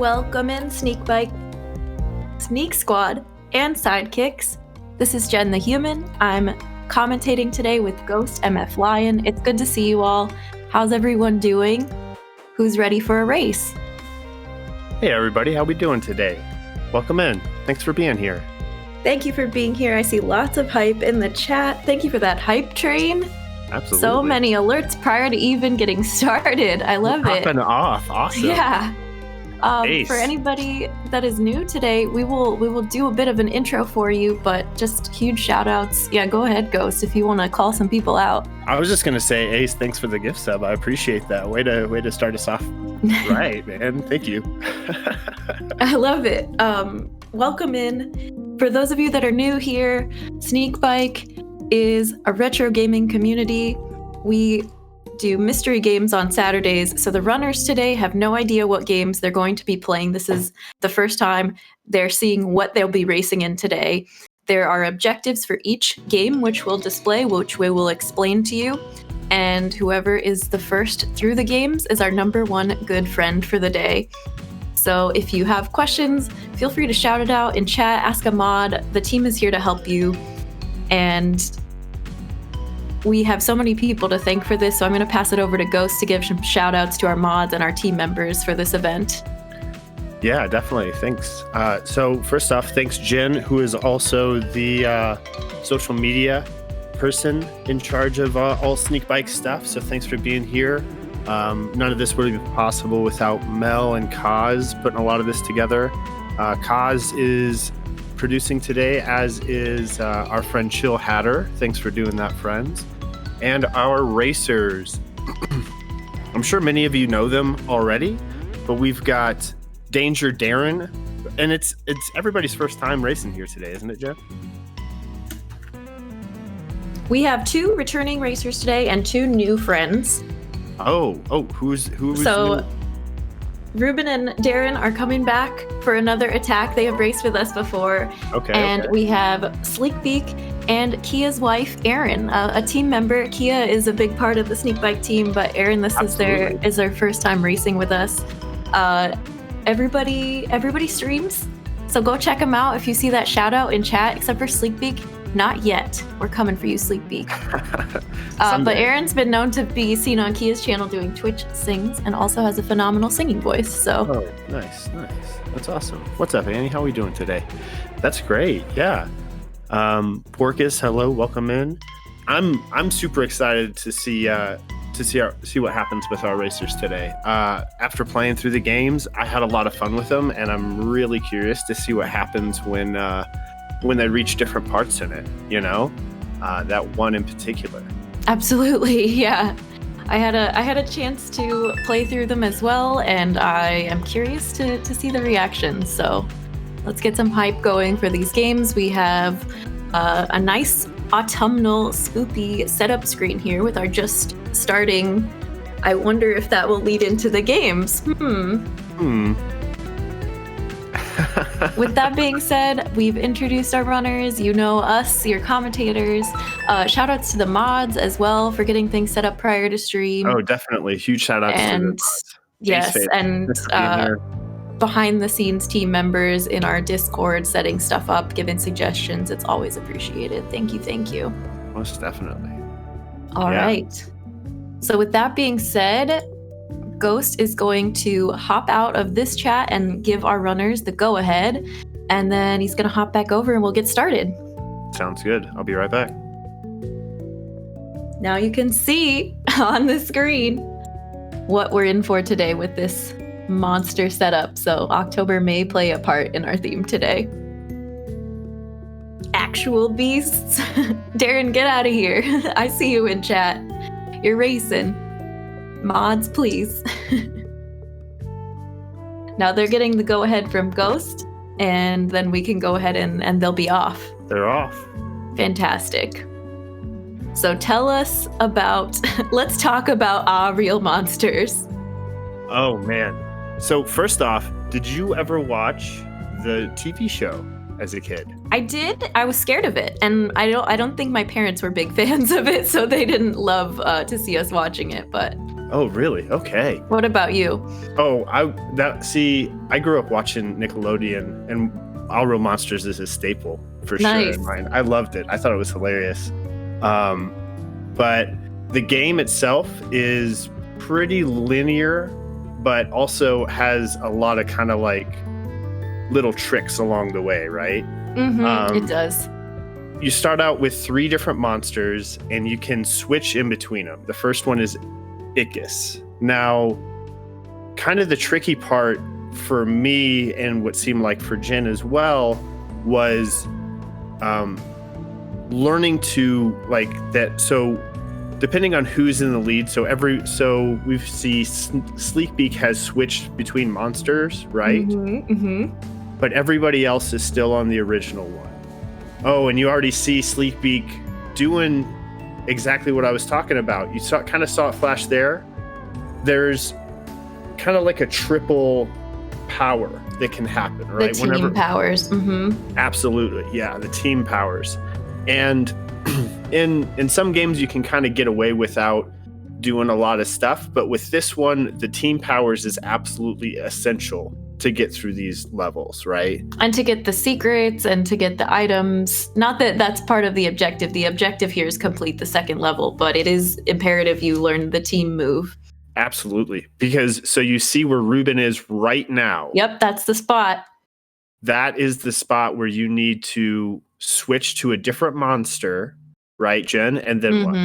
Welcome in Sneakbike, Sneak Squad, and Sidekicks. This is Jen the Human. I'm commentating today with Ghost MF Lion. It's good to see you all. How's everyone doing? Who's ready for a race? Hey everybody, how we doing today? Welcome in. Thanks for being here. Thank you for being here. I see lots of hype in the chat. Thank you for that hype train. Absolutely. So many alerts prior to even getting started. I love it. Popping off. Awesome. Yeah. Ace. For anybody that is new today, we will do a bit of an intro for you, but just huge shout outs. Yeah, go ahead, Ghost, if you want to call some people out. I was just going to say, Ace, thanks for the gift sub. I appreciate that. Way to start us off right, man. Thank you. I love it. Welcome in. For those of you that are new here, Sneakbike is a retro gaming community. We do mystery games on Saturdays, so the runners today have no idea what games they're going to be playing. This is the first time they're seeing what they'll be racing in today. There are objectives for each game, which we'll display, which we will explain to you, and whoever is the first through the games is our number one good friend for the day. So if you have questions, feel free to shout it out in chat, ask a mod. The team is here to help you, and we have so many people to thank for this, so I'm going to pass it over to Ghost to give some shout outs to our mods and our team members for this event. Yeah, definitely. Thanks. So first off, thanks Jen, who is also the social media person in charge of all Sneakbike stuff. So thanks for being here. None of this would be possible without Mel and Kaz putting a lot of this together. Kaz is producing today, as is our friend Chill Hatter. Thanks for doing that, friends. And our racers. I'm sure many of you know them already, but we've got Danger Darren, and it's everybody's first time racing here today, isn't it, Jeff? We have 2 returning racers today and 2 new friends. Who's so new? Ruben and Darren are coming back for another attack. They have raced with us before. And we have Sleekbeak and Kia's wife, Erin, a team member. Kia is a big part of the Sneakbike team, but Erin, this is their first time racing with us. Everybody streams, so go check them out if you see that shout out in chat, except for Sleekbeak. Not yet. We're coming for you, Sleekbeak. But Erin's been known to be seen on Kia's channel doing Twitch sings and also has a phenomenal singing voice. So. Oh, nice. That's awesome. What's up, Annie? How are we doing today? That's great. Yeah. Porkus, hello, welcome in. I'm super excited to see what happens with our racers today. After playing through the games, I had a lot of fun with them, and I'm really curious to see what happens when they reach different parts in it, that one in particular. Absolutely, yeah. I had a chance to play through them as well, and I am curious to see the reactions. So let's get some hype going for these games. We have a nice autumnal spoopy setup screen here with our just starting. I wonder if that will lead into the games. With that being said, we've introduced our runners. You know us, your commentators. Shout outs to the mods as well for getting things set up prior to stream. Oh, definitely. Huge shout outs to the mods. Yes, and behind the scenes team members in our Discord setting stuff up, giving suggestions. It's always appreciated. Thank you. Most definitely. All right. So with that being said, Ghost is going to hop out of this chat and give our runners the go-ahead, and then he's going to hop back over and we'll get started. Sounds good. I'll be right back. Now you can see on the screen what we're in for today with this monster setup. So October may play a part in our theme today. Actual beasts. Darren, get out of here. I see you in chat. You're racing. Mods, please. Now they're getting the go-ahead from Ghost, and then we can go ahead and they'll be off. They're off. Fantastic. So tell us about, let's talk about Real Monsters. Oh, man. So first off, did you ever watch the TV show as a kid? I did. I was scared of it, and I don't think my parents were big fans of it, so they didn't love to see us watching it, but Oh, really? Okay. What about you? Oh, I grew up watching Nickelodeon, and All Real Monsters is a staple for sure Nice. in mine. I loved it. I thought it was hilarious. But the game itself is pretty linear, but also has a lot of kind of like little tricks along the way, right? It does. You start out with 3 different monsters, and you can switch in between them. The first one is Icus. Now, kind of the tricky part for me, and what seemed like for Jen as well, was learning to like that. So depending on who's in the lead, so we see Sleekbeak has switched between monsters, right? But everybody else is still on the original one. Oh, and you already see Sleekbeak doing exactly what I was talking about. You kind of saw it flash there. There's kind of like a triple power that can happen, right? The team powers. Absolutely, yeah, the team powers. And in some games you can kind of get away without doing a lot of stuff, but with this one, the team powers is absolutely essential to get through these levels, right? And to get the secrets and to get the items. Not that that's part of the objective. The objective here is complete the second level, but it is imperative you learn the team move. Absolutely. Because so you see where Ruben is right now. Yep, that's the spot. That is the spot where you need to switch to a different monster, right, Jen? And then what?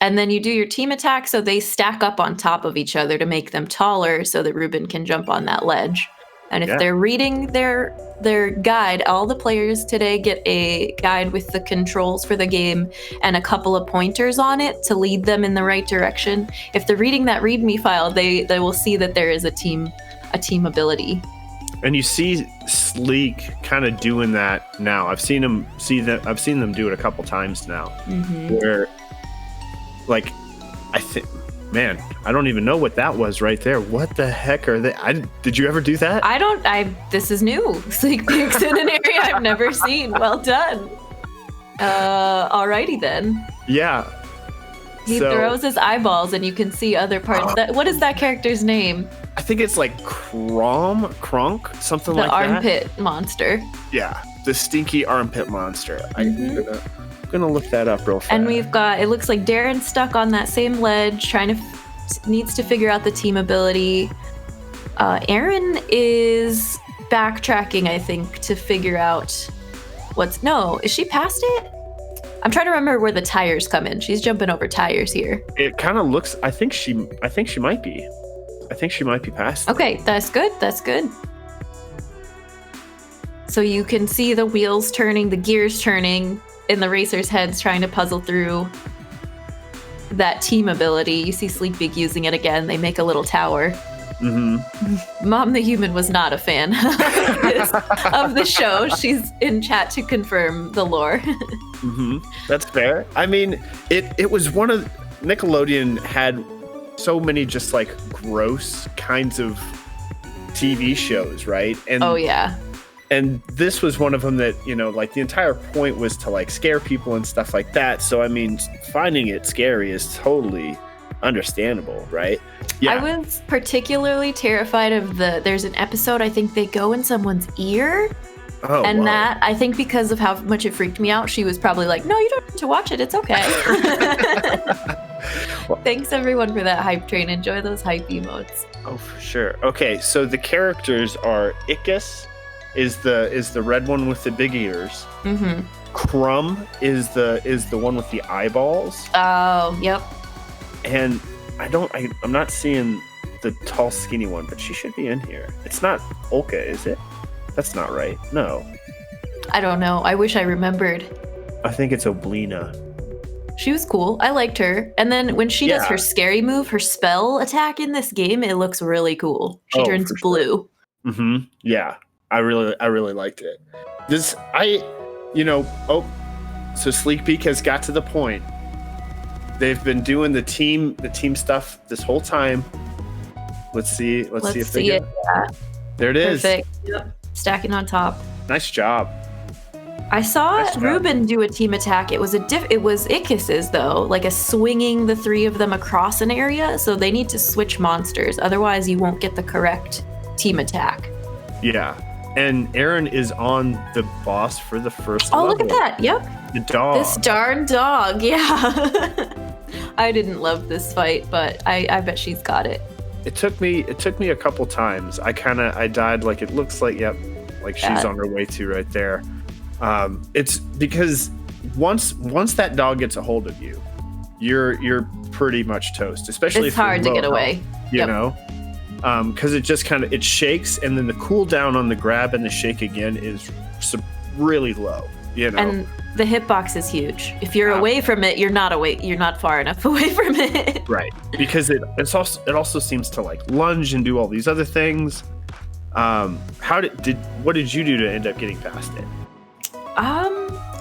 And then you do your team attack, so they stack up on top of each other to make them taller so that Ruben can jump on that ledge. And if they're reading their guide, all the players today get a guide with the controls for the game and a couple of pointers on it to lead them in the right direction. If they're reading that README file, they will see that there is a team ability. And you see Sleek kind of doing that now. I've seen them do it a couple times now, where like I think, man, I don't even know what that was right there. What the heck are they? Did you ever do that? This is new. Sleekbeak's in an area I've never seen. Well done. Alrighty then. Yeah. He throws his eyeballs and you can see other parts. What is that character's name? I think it's like Kronk, something like that. The armpit monster. Yeah, the stinky armpit monster. I'm gonna look that up real fast. And we've got, it looks like Darren's stuck on that same ledge, needs to figure out the team ability. Aaron is backtracking, I think, to figure out is she past it? I'm trying to remember where the tires come in. She's jumping over tires here. It kind of looks, I think she might be. I think she might be past. Okay, that's good. So you can see the wheels turning, the gears turning in the racers' heads trying to puzzle through that team ability. You see Sleekbeak using it again. They make a little tower. Mom the Human was not a fan of the show. She's in chat to confirm the lore. That's fair. I mean, it was one of Nickelodeon had so many just like gross kinds of TV shows, right? And oh yeah. And this was one of them that, like the entire point was to like scare people and stuff like that. So, I mean, finding it scary is totally understandable, right? Yeah. I was particularly terrified of there's an episode, I think they go in someone's ear. Oh, and wow. that, I think because of how much it freaked me out, she was probably like, no, you don't have to watch it. It's okay. Well, thanks everyone for that hype train. Enjoy those hype emotes. Oh, for sure. Okay, so the characters are Icus is the red one with the big ears. Crumb is the one with the eyeballs. Oh, yep. And I'm not seeing the tall skinny one, but she should be in here. It's not Olka, is it? That's not right. No. I don't know. I wish I remembered. I think it's Oblina. She was cool. I liked her. And then when she does her scary move, her spell attack in this game, it looks really cool. She turns blue. Sure. Yeah. I really liked it. So Sleekbeak has got to the point. They've been doing the team stuff this whole time. Let's see if they get it. There it is. Perfect. Yep. Stacking on top. Nice job. I saw Nice job. Ruben do a team attack. It was Ickis's though, like a swinging the three of them across an area. So they need to switch monsters, otherwise you won't get the correct team attack. Yeah, and Aaron is on the boss for the first level. Look at that! Yep, the dog. This darn dog. Yeah, I didn't love this fight, but I bet she's got it. It took me a couple times. I died like it looks like. Yep, like she's on her way to right there. It's because once that dog gets a hold of you, you're pretty much toast. Especially it's hard to get away. You know, because it just it shakes, and then the cooldown on the grab and the shake again is really low. You know, and the hitbox is huge. If you're away from it, you're not away. You're not far enough away from it. Right, because it also seems to like lunge and do all these other things. What did you do to end up getting past it?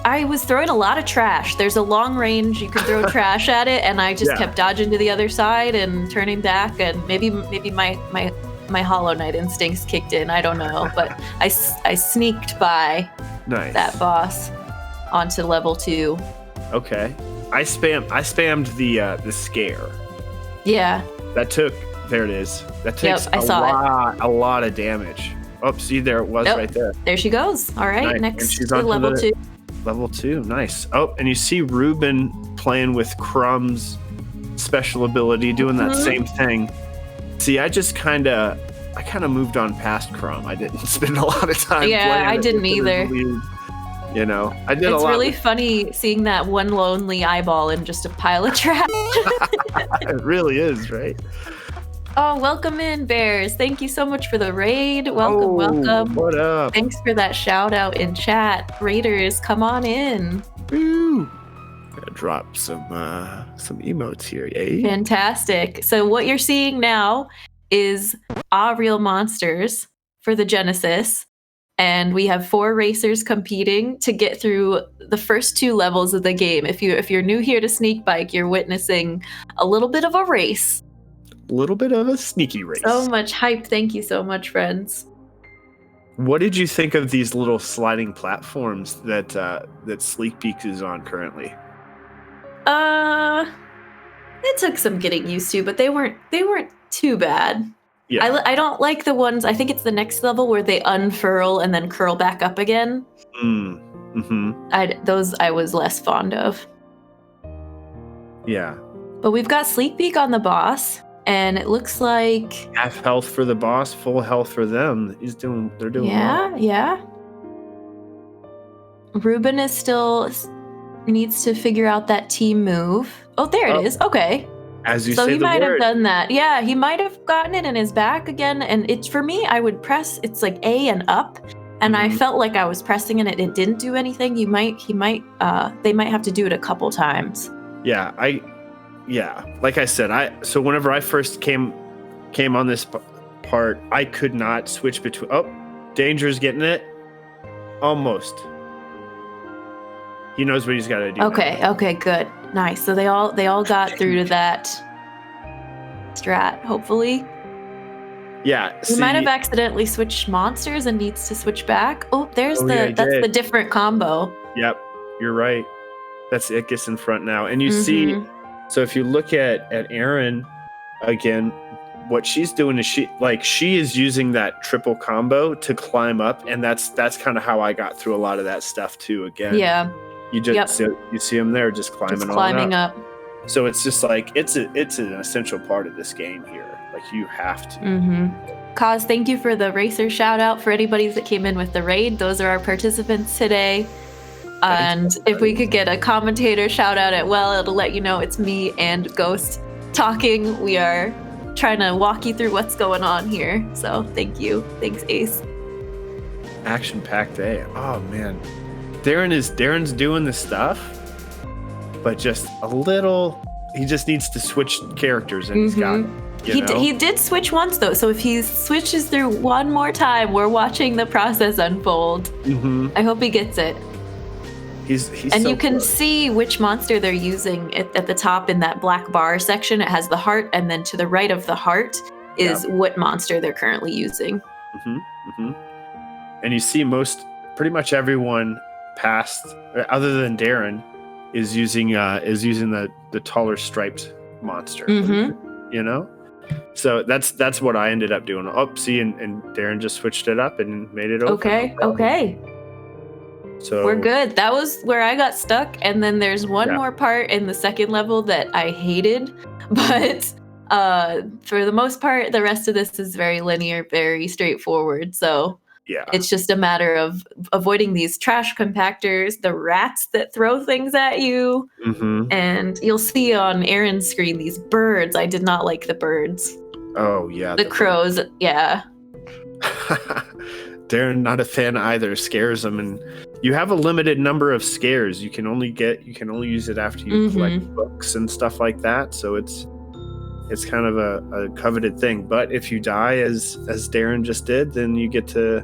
I was throwing a lot of trash. There's a long range, you can throw trash at it, and I just kept dodging to the other side and turning back, and maybe my Hollow Knight instincts kicked in, I don't know, but I sneaked by that boss onto level 2. Okay. I spammed the scare. Yeah. There it is. That takes a lot of damage. Oh, see, there it was right there. There she goes. All right, nice. Next she's to level 2. Level 2, nice. Oh, and you see Ruben playing with Crumb's special ability, doing that same thing. See, I kind of moved on past Crumb. I didn't spend a lot of time playing. Yeah, I didn't either. You know, I did a lot. It's really funny seeing that one lonely eyeball in just a pile of trash. It really is, right? Oh, welcome in, Bears. Thank you so much for the raid. Welcome. What up? Thanks for that shout out in chat. Raiders, come on in. Woo. Gotta drop some emotes here, eh? Fantastic. So what you're seeing now is Real Monsters for the Genesis. And we have 4 racers competing to get through the first 2 levels of the game. If you're new here to Sneakbike, you're witnessing a little bit of a race. Little bit of a sneaky race. So much hype. Thank you so much, friends. What did you think of these little sliding platforms that Sleek Peaks is on currently? It took some getting used to, but they weren't too bad. Yeah. I don't like the ones, I think it's the next level where they unfurl and then curl back up again. Those I was less fond of. Yeah. But we've got Sleek Peak on the boss. And it looks like half health for the boss, full health for them. They're doing well. Yeah. Ruben is still needs to figure out that team move. Oh, there it is. Okay. As you say, so he might have done that. Yeah, he might have gotten it in his back again. And it's for me, I would press. It's like A and up, and I felt like I was pressing it. It didn't do anything. They might have to do it a couple times. Yeah, like I said, so whenever I first came on this part, I could not switch between. Oh, Danger's getting it. Almost. He knows what he's got to do. Okay, good, nice. So they all got through to that strat, hopefully. Yeah. He might have accidentally switched monsters and needs to switch back. Oh, that's the different combo. Yep, you're right. That's Ickis in front now, and you see. So if you look at Aaron again, what she's doing is she is using that triple combo to climb up, and that's kind of how I got through a lot of that stuff too. Again, yeah, you just you see him there just climbing up. So it's just like it's an essential part of this game here. Like you have to. Kaz, thank you for the racer shout out for anybody that came in with the raid. Those are our participants today. And if we could get a commentator shout out it'll let you know it's me and Ghost talking. We are trying to walk you through what's going on here. So thank you. Thanks, Ace. Action-packed day. Oh man. Darren's doing the stuff, but just a little. He just needs to switch characters, and he's got it. He did switch once though, so if he switches through one more time, we're watching the process unfold. I hope he gets it. He's and so you can good. see which monster they're using at the top in that black bar section. It has the heart, and then to the right of the heart is what monster they're currently using. And you see pretty much everyone past, other than Darren, is using the taller striped monster. You know, so that's what I ended up doing. See, and Darren just switched it up and made it over. Okay. So we're good. That was where I got stuck, and then there's one more part in the second level that I hated, but for the most part, the rest of this is very linear, very straightforward. So it's just a matter of avoiding these trash compactors, the rats that throw things at you, and you'll see on Aaron's screen these birds. I did not like the birds. Oh yeah, the crows. Yeah. Darren, not a fan either. Scares them, and you have a limited number of scares. You can only use it after you collect books and stuff like that. So it's kind of a coveted thing. But if you die as Darren just did, then you get to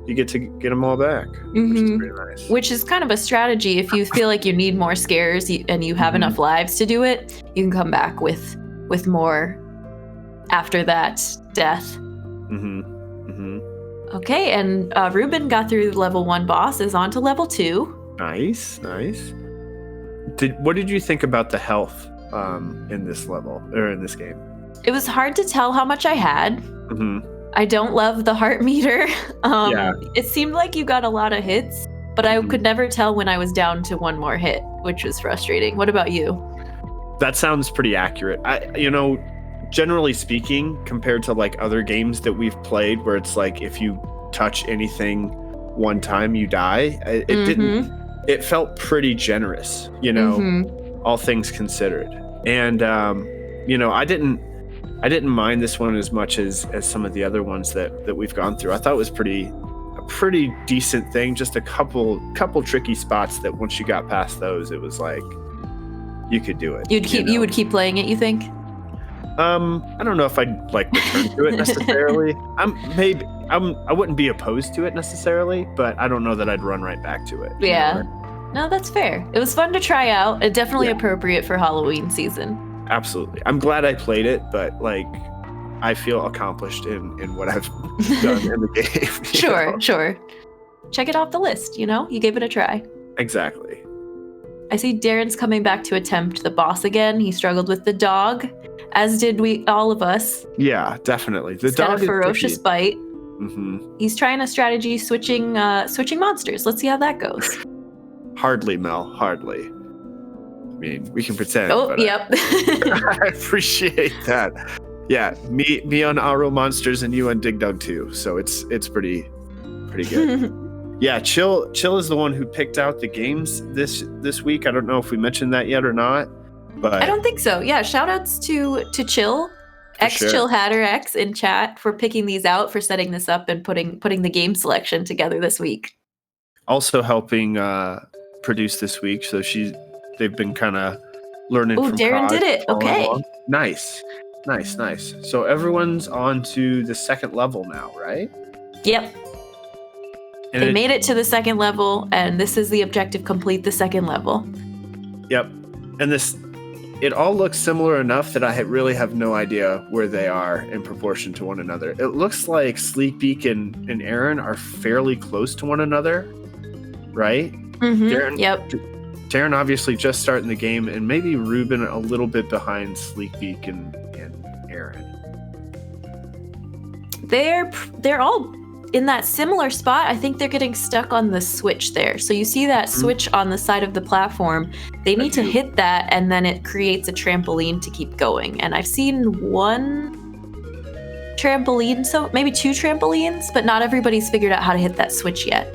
get them all back, which is pretty nice. Which is kind of a strategy. If you feel like you need more scares and you have enough lives to do it, you can come back with more after that death. Okay, and Ruben got through level 1 boss, is on to level 2. Nice. What did you think about the health in this level, or in this game? It was hard to tell how much I had. I don't love the heart meter. It seemed like you got a lot of hits, but I could never tell when I was down to one more hit, which was frustrating. What about you? That sounds pretty accurate. Generally speaking, compared to like other games that we've played where it's like if you touch anything one time you die, it felt pretty generous, all things considered. And I didn't mind this one as much as some of the other ones that we've gone through. I thought it was a pretty decent thing, just a couple tricky spots that once you got past those, it was like you could do it. You would keep playing it, you think? I don't know if I'd like return to it necessarily. I wouldn't be opposed to it necessarily, but I don't know that I'd run right back to it. Yeah. No, that's fair. It was fun to try out. It definitely appropriate for Halloween season. Absolutely. I'm glad I played it, but like I feel accomplished in what I've done in the game. Sure. Check it off the list, you gave it a try. Exactly. I see Darren's coming back to attempt the boss again. He struggled with the dog, as did all of us. Yeah, definitely. The Instead dog of ferocious bite. He's trying a strategy switching monsters. Let's see how that goes. Hardly, Mel. Hardly. I mean, we can pretend. Oh, yep. I appreciate that. Yeah, me on Aro Monsters and you on Dig Dug 2. So it's pretty good. Yeah, Chill is the one who picked out the games this week. I don't know if we mentioned that yet or not, but I don't think so. Yeah, shout outs to Chill, Chill Hatter X in chat for picking these out, for setting this up and putting the game selection together this week. Also helping produce this week, so they've been kind of learning. Oh, Darren did it. Okay. Along. Nice. So everyone's on to the second level now, right? Yep. And they made it to the second level, and this is the objective: complete the second level. Yep. And it all looks similar enough that I really have no idea where they are in proportion to one another. It looks like Sleekbeak and Aaron are fairly close to one another, right? Darren obviously just starting the game, and maybe Ruben a little bit behind Sleekbeak and Aaron. They're all in that similar spot. I think they're getting stuck on the switch there. So you see that switch on the side of the platform. They need to hit that, and then it creates a trampoline to keep going. And I've seen one trampoline, so maybe two trampolines, but not everybody's figured out how to hit that switch yet.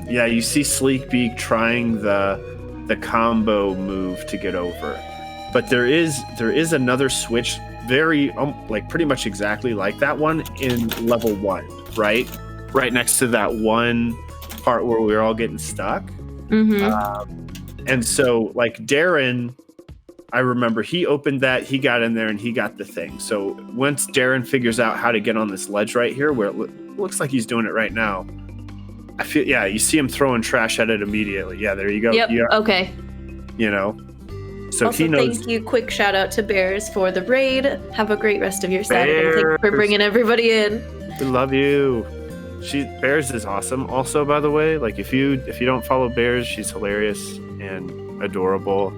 Yeah, you see Sleekbeak trying the combo move to get over. But there is another switch very pretty much exactly like that one in level 1. Right next to that one part where we were all getting stuck. And so like Darren, I remember he opened that, he got in there and he got the thing. So once Darren figures out how to get on this ledge right here, where it looks like he's doing it right now, I feel, you see him throwing trash at it immediately. Yeah, there you go. Yep. Yeah. Okay. So also, he knows. Thank you. Quick shout out to Bears for the raid. Have a great rest of your Saturday. Thanks for bringing everybody in. We love you. Bears is awesome. Also, by the way, like if you don't follow Bears, she's hilarious and adorable.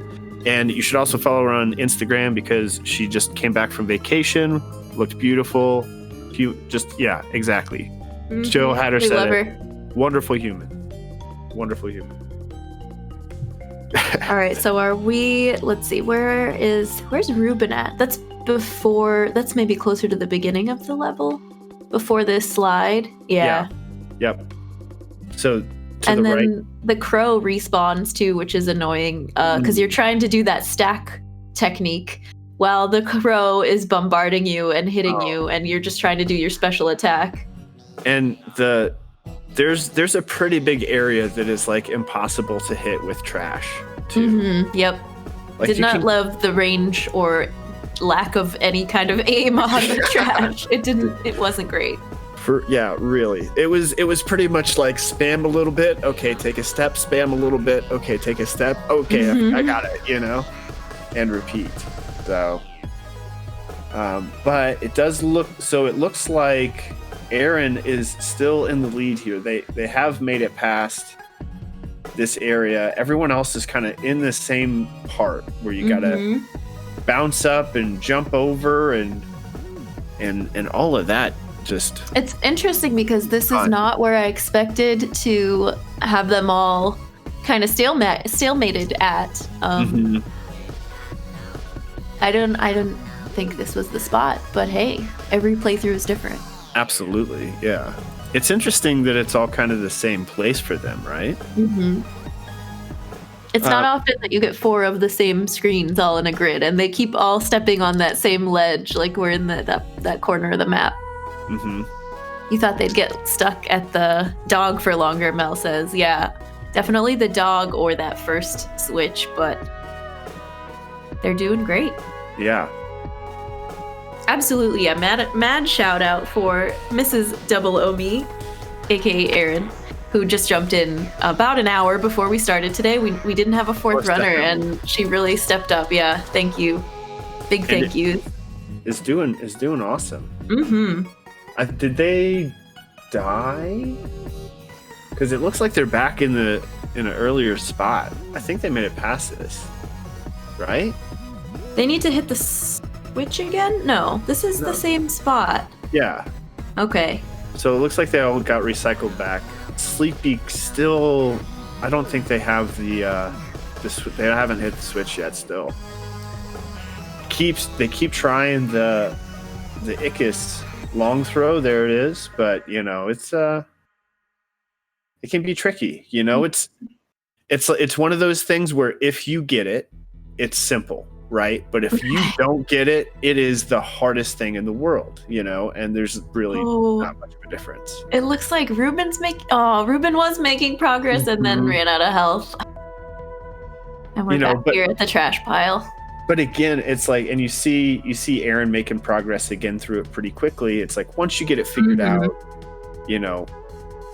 And you should also follow her on Instagram because she just came back from vacation, looked beautiful. Exactly. Mhm. Jill had her We said love it. her. Wonderful human. Wonderful human. All right, so let's see, where's Ruben at? That's maybe closer to the beginning of the level, before this slide. Yeah. Yep. So to And the then right. the crow respawns too, which is annoying because you're trying to do that stack technique while the crow is bombarding you and hitting you, and you're just trying to do your special attack. And there's a pretty big area that is like impossible to hit with trash too. Mm-hmm. Yep. Like Did not love the range or lack of any kind of aim on the trash. It wasn't great. Really. It was pretty much like spam a little bit, okay, take a step, spam a little bit, okay, take a step, okay, I got it, and repeat. So, but it looks like Aaron is still in the lead here. They have made it past this area. Everyone else is kind of in the same part where you gotta bounce up and jump over and all of that. It's interesting because this is not where I expected to have them all kind of stalemated at. I don't think this was the spot, but hey, every playthrough is different. Absolutely, yeah. It's interesting that it's all kind of the same place for them, right? Mm-hmm. It's not often that you get 4 of the same screens all in a grid, and they keep all stepping on that same ledge, like we're in that corner of the map. Mm-hmm. You thought they'd get stuck at the dog for longer, Mel says. Yeah, definitely the dog or that first switch, but they're doing great. Yeah. Absolutely. A mad shout out for Mrs. Double Omi, aka Erin, who just jumped in about an hour before we started today. We didn't have a fourth runner, and she really stepped up. Yeah, thank you. Big thank you. Is doing awesome. Mm-hmm. Did they die? Because it looks like they're back in an earlier spot. I think they made it past this, right? They need to hit the switch again? No, this is the same spot. Yeah. Okay. So it looks like they all got recycled back. Sleepy still. I don't think they have they haven't hit the switch yet. Still. They keep trying the Ickis long throw. There it is, but it's it can be tricky. It's one of those things where if you get it, it's simple, right? But if you don't get it, it is the hardest thing in the world, and there's really not much of a difference. It looks like Ruben was making progress and then ran out of health. And we're back here at the trash pile. But again, it's like, and you see Aaron making progress again through it pretty quickly. It's like once you get it figured out,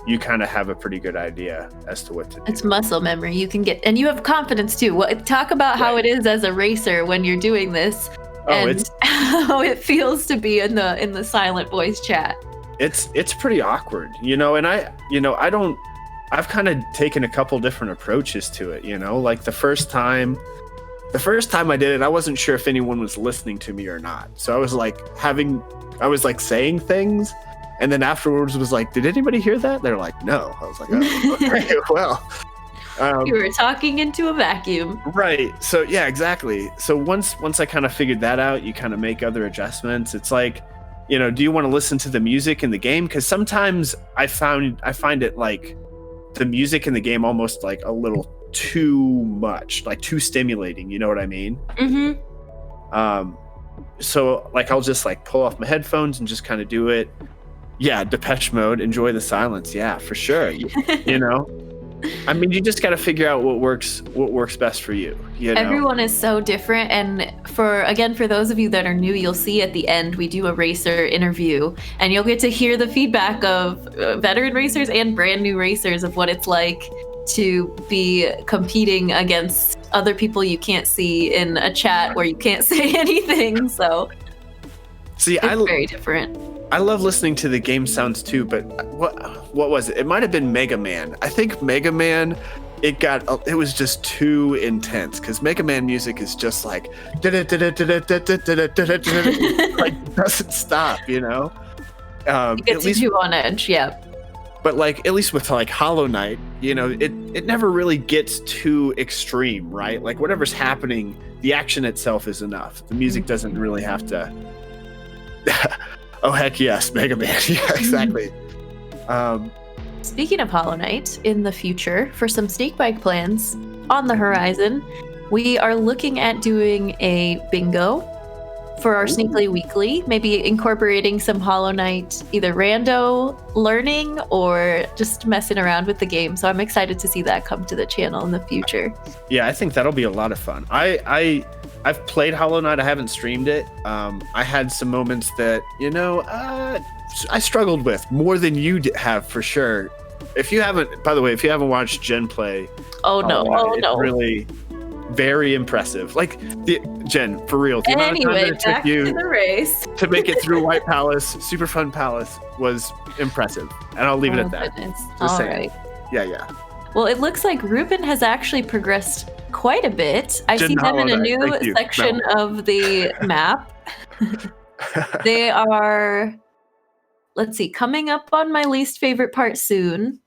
you kind of have a pretty good idea as to what to do. It's muscle memory. You can get, and you have confidence too. Talk about how it is as a racer when you're doing this, and how it feels to be in the silent voice chat. It's pretty awkward, and I've kind of taken a couple different approaches to it, like the first time I did it, I wasn't sure if anyone was listening to me or not. So I was like saying things, and then afterwards was like, did anybody hear that? They're like, no. I was like, oh, okay, well. You were talking into a vacuum. Right. So yeah, exactly. So once I kind of figured that out, you kind of make other adjustments. It's like, do you want to listen to the music in the game? Because sometimes I find it like the music in the game almost like a little too much, like too stimulating, you know what I mean? Mm-hmm. So like I'll just like pull off my headphones and just kind of do it. Yeah, Depeche Mode, enjoy the silence. Yeah, for sure. I mean, you just got to figure out what works best for you. Everyone is so different, and for those of you that are new, you'll see at the end we do a racer interview, and you'll get to hear the feedback of veteran racers and brand new racers of what it's like to be competing against other people you can't see in a chat where you can't say anything. So See, It's very different. I love listening to the game sounds too, but what was it? It might have been Mega Man. I think Mega Man, it was just too intense because Mega Man music is just like like doesn't stop, you know. It gets you on edge, yeah. But like at least with like Hollow Knight, you know, it never really gets too extreme, right? Like whatever's happening, the action itself is enough. The music doesn't really have to. Oh heck yes, Mega Man. Yeah, exactly. Speaking of Hollow Knight, in the future, for some Sneakbike plans on the horizon, we are looking at doing a bingo for our Sneakly Weekly, maybe incorporating some Hollow Knight, either rando learning or just messing around with the game. So I'm excited to see that come to the channel in the future. Yeah, I think that'll be a lot of fun. I've played Hollow Knight. I haven't streamed it. I had some moments that, you know, I struggled with more than you have for sure. If you haven't, by the way, if you haven't watched Jen play, it's really very impressive. Like Jen, for real. The amount of time that it took you to the race to make it through White Palace, Super Fun Palace, was impressive, and I'll leave it at that. All right. Yeah. Well, it looks like Ruben has actually progressed quite a bit. I see them in a new section of the map. They are, let's see, coming up on my least favorite part soon.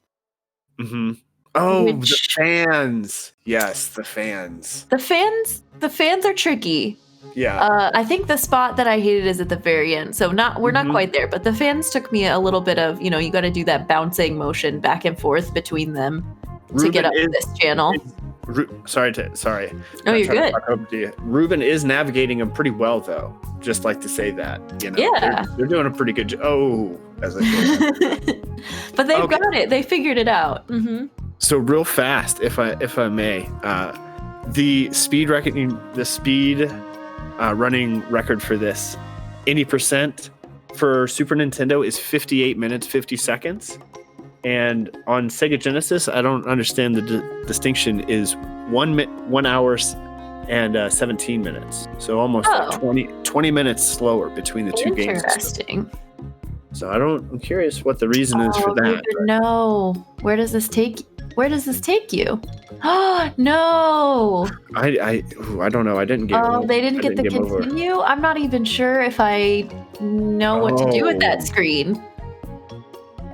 Mm-hmm. Oh, the fans. Yes, the fans. The fans are tricky. Yeah. I think the spot that I hated is at the very end. So we're not quite there, but the fans took me a little bit of, you know, you got to do that bouncing motion back and forth between them to get up to this channel. Sorry. No, you're good. Ruben is navigating them pretty well, though. Just like to say that, you know. Yeah. They're doing a pretty good job. Oh, as I say. But they've got it. They figured it out. Mm-hmm. So real fast, if I may, the speed running record for this 80% for Super Nintendo is 58 minutes 50 seconds. And on Sega Genesis, I don't understand the distinction, is 1 hour and 17 minutes. So almost like 20 minutes slower between the two games. Interesting. So I'm curious what the reason is for that. No. Where does this take you? Oh, no. I don't know. I didn't get they didn't get the continue? I'm not even sure if I know what to do with that screen.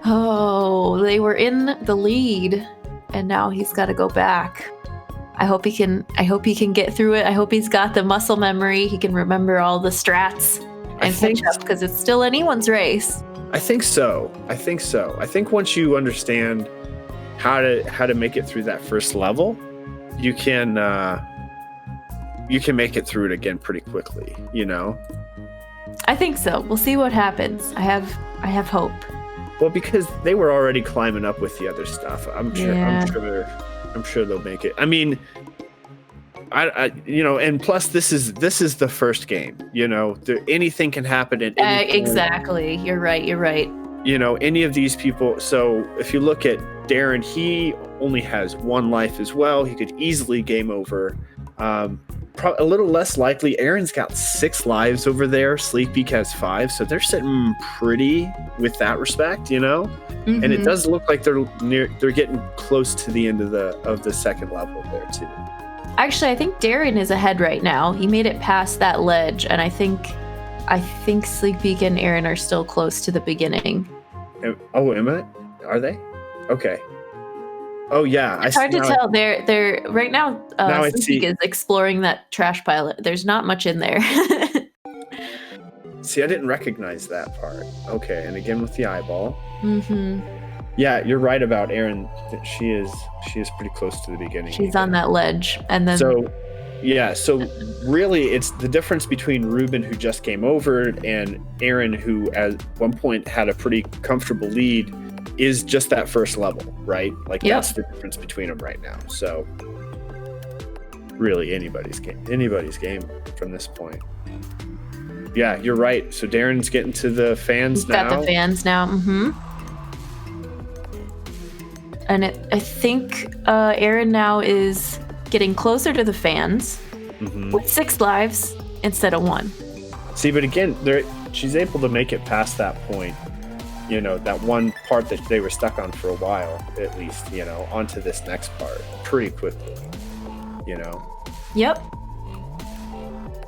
Oh, they were in the lead, and now he's got to go back. I hope he can get through it. I hope he's got the muscle memory. He can remember all the strats and catch up, because it's still anyone's race. I think so. I think once you understand how to make it through that first level, you can make it through it again pretty quickly, you know? I think so. We'll see what happens. I have hope. Well, because they were already climbing up with the other stuff. I'm sure they'll make it. I mean, I you know, and plus this is the first game, you know. Anything can happen at any point. Exactly. You're right. You know, any of these people. So if you look at Darren, he only has one life as well. He could easily game over. A little less likely, Aaron's got 6 lives over there. Sleepy has 5, so they're sitting pretty with that respect, you know. Mm-hmm. And it does look like they're getting close to the end of the second level there too. Actually, I think Darren is ahead right now. He made it past that ledge, and I think Sleepy and Aaron are still close to the beginning. Oh, am I? Are they? Okay. Oh yeah, it's hard to tell. They're right now. Sleepy is exploring that trash pile. There's not much in there. See, I didn't recognize that part. Okay, and again with the eyeball. Mm-hmm. Yeah, you're right about Erin. She is pretty close to the beginning. She's on that ledge, and then. So really, it's the difference between Ruben, who just came over, and Aaron, who at one point had a pretty comfortable lead, is just that first level, right? Like that's the difference between them right now. So really anybody's game from this point. Yeah, you're right. So Darren's getting to the fans now. Got the fans now. Mm-hmm. And I think Aaron now is getting closer to the fans with 6 lives instead of 1. See, but again, she's able to make it past that point, that one part that they were stuck on for a while, at least, onto this next part pretty quickly, Yep.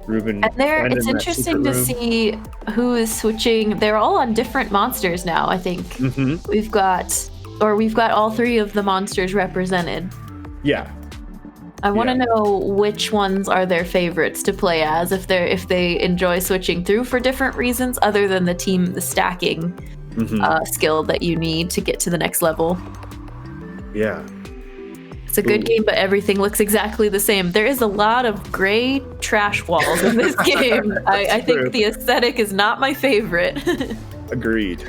Ruben. And it's interesting to see who is switching. They're all on different monsters now, I think. Mm-hmm. We've got all three of the monsters represented. Yeah. I want to know which ones are their favorites to play as, if they enjoy switching through for different reasons other than the stacking skill that you need to get to the next level. Yeah. It's a good game, but everything looks exactly the same. There is a lot of gray trash walls in this game. I think the aesthetic is not my favorite. Agreed.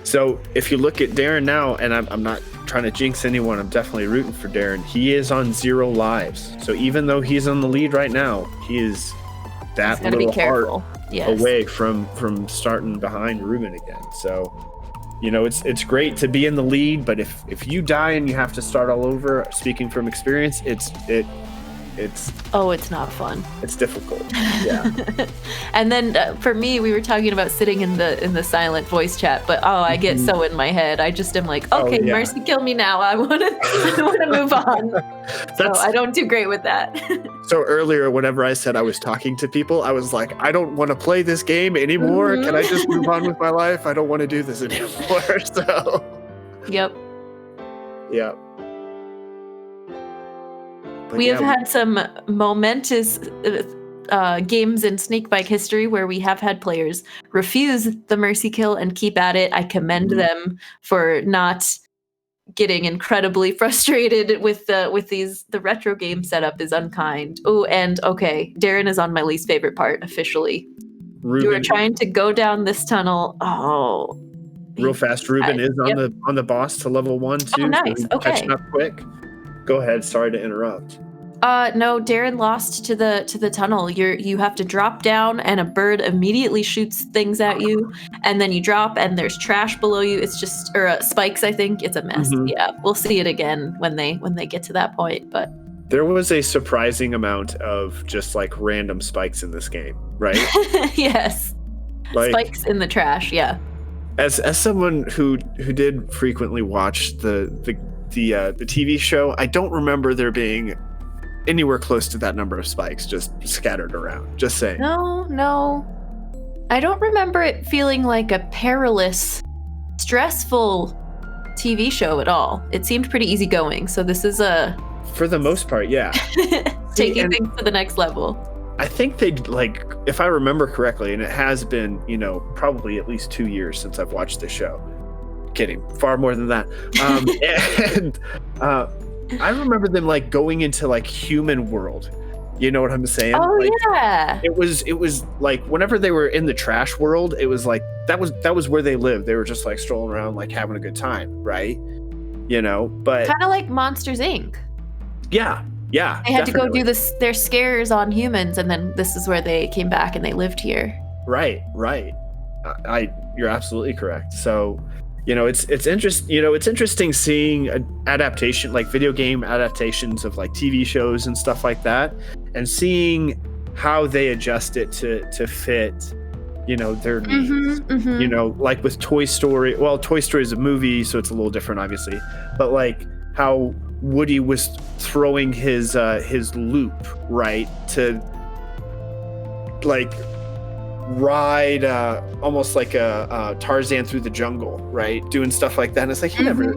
So if you look at Darren now, and I'm not trying to jinx anyone, I'm definitely rooting for Darren. He is on 0 lives. So even though he's on the lead right now, he is that little heart away from starting behind Ruben again. So it's great to be in the lead, but if you die and you have to start all over, speaking from experience, it's not fun. It's difficult. Yeah. And then for me, we were talking about sitting in the silent voice chat, but I get so in my head. I just am like, okay, Mercy, kill me now. I want to move on. So I don't do great with that. So earlier, whenever I said I was talking to people, I was like, I don't want to play this game anymore. Can I just move on with my life? I don't want to do this anymore. So. Yep. Yeah. We have had some momentous games in Sneakbike history where we have had players refuse the mercy kill and keep at it. I commend them for not getting incredibly frustrated with the retro game setup is unkind. Oh, and okay, Darren is on my least favorite part officially. Ruben. You were trying to go down this tunnel. Oh, real fast. Ruben is on the boss to level 1 too. Oh, nice. So okay. Catching up quick. Go ahead. Sorry to interrupt. No, Darren lost to the tunnel. You have to drop down, and a bird immediately shoots things at you, and then you drop, and there's trash below you. It's just spikes. I think it's a mess. Yeah, we'll see it again when they get to that point. But there was a surprising amount of just like random spikes in this game, right? Yes, spikes in the trash. Yeah. As someone who did frequently watch the TV show, I don't remember there being anywhere close to that number of spikes just scattered around. Just saying. No. I don't remember it feeling like a perilous, stressful TV show at all. It seemed pretty easygoing. So this is for the most part, yeah. Taking things to the next level. I think they'd if I remember correctly, and it has been, probably at least 2 years since I've watched the show. Kidding, far more than that. I remember them going into human world. You know what I'm saying? Oh yeah. It was like whenever they were in the trash world, it was like that was where they lived. They were just strolling around having a good time, right? But kind of like Monsters Inc. Yeah. They had to go do their scares on humans, and then this is where they came back and they lived here. Right. You're absolutely correct. So. It's interesting seeing adaptation, video game adaptations of TV shows and stuff like that, and seeing how they adjust it to fit, their needs. With Toy Story. Well, Toy Story is a movie, so it's a little different, obviously. But how Woody was throwing his loop right to ride almost like a Tarzan through the jungle, right? Doing stuff like that. And it's he never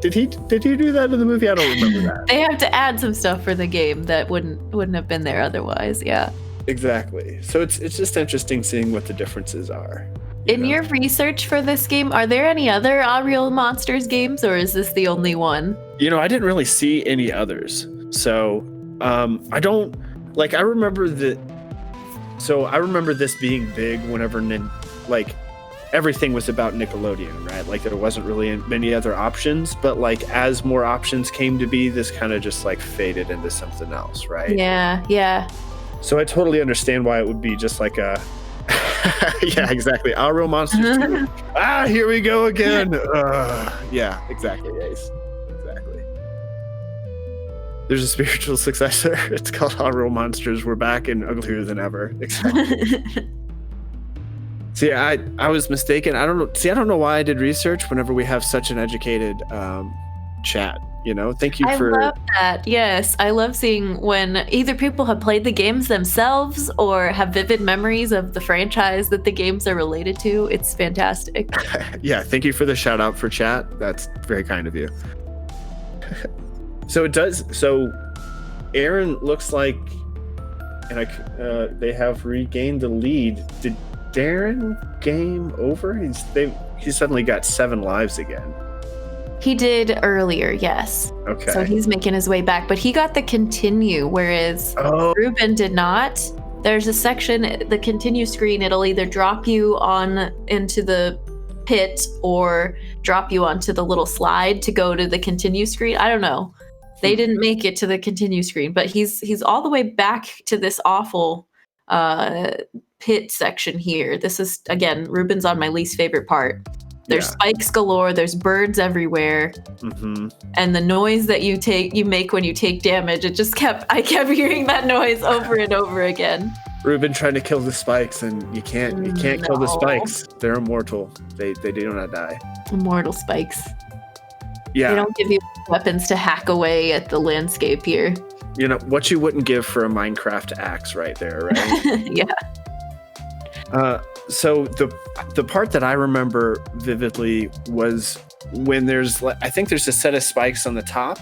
did he do that in the movie? I don't remember that. They have to add some stuff for the game that wouldn't have been there otherwise. Yeah. Exactly. So it's just interesting seeing what the differences are. In your research for this game, are there any other Real Monsters games, or is this the only one? I didn't really see any others. So I don't I remember that. So I remember this being big whenever everything was about Nickelodeon, right? There wasn't really many other options, but as more options came to be, this kind of just faded into something else, right? Yeah. So I totally understand why it would be just a yeah, exactly. Our Real Monsters 2. Here we go again. Yeah, exactly, Ace. Exactly. There's a spiritual successor. It's called Our Real Monsters. We're back and uglier than ever. Exactly. See, I was mistaken. I don't know. See, I don't know why I did research whenever we have such an educated chat. Thank you for. I love that. Yes, I love seeing when either people have played the games themselves or have vivid memories of the franchise that the games are related to. It's fantastic. Yeah, thank you for the shout out for chat. That's very kind of you. So Aaron looks like, and they have regained the lead. Did Darren game over? He suddenly got 7 lives again. He did earlier, yes. Okay. So he's making his way back, but he got the continue, whereas Ruben did not. There's a section, the continue screen, it'll either drop you on into the pit or drop you onto the little slide to go to the continue screen. I don't know. They didn't make it to the continue screen, but he's all the way back to this awful pit section here. This is, again, Ruben's on my least favorite part. There's spikes galore. There's birds everywhere, and the noise that you make when you take damage. I kept hearing that noise over and over again. Ruben trying to kill the spikes, and you can't kill the spikes. They're immortal. They do not die. Immortal spikes. Yeah. They don't give you weapons to hack away at the landscape here. What you wouldn't give for a Minecraft axe, right there, right? Yeah. So the part that I remember vividly was when I think there's a set of spikes on the top,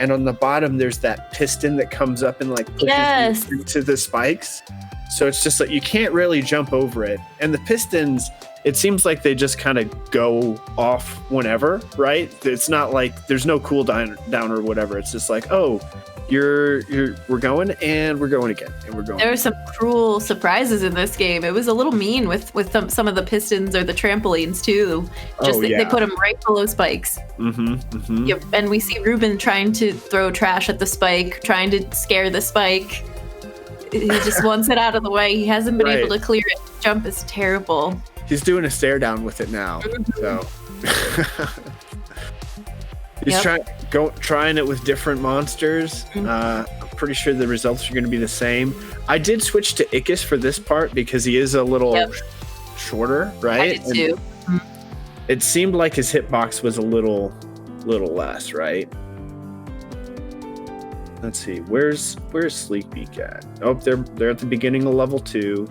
and on the bottom there's that piston that comes up and pushes you into the spikes. So it's just like you can't really jump over it. And the pistons, it seems like they just kind of go off whenever, right? It's not like there's no cooldown or whatever. It's just like, oh, we're going and we're going again and we're going. There were some cruel surprises in this game. It was a little mean with some of the pistons or the trampolines too. They put them right below spikes. Yep. And we see Ruben trying to throw trash at the spike, trying to scare the spike. He just wants it out of the way. He hasn't been able to clear it. His jump is terrible. He's doing a stare down with it now. So he's trying it with different monsters. I'm pretty sure the results are going to be the same. I did switch to Ickis for this part because he is a little shorter, right? I did too. It seemed like his hitbox was a little less, right? Let's see. Where's Sneakbike at? Oh, they're at the beginning of level 2.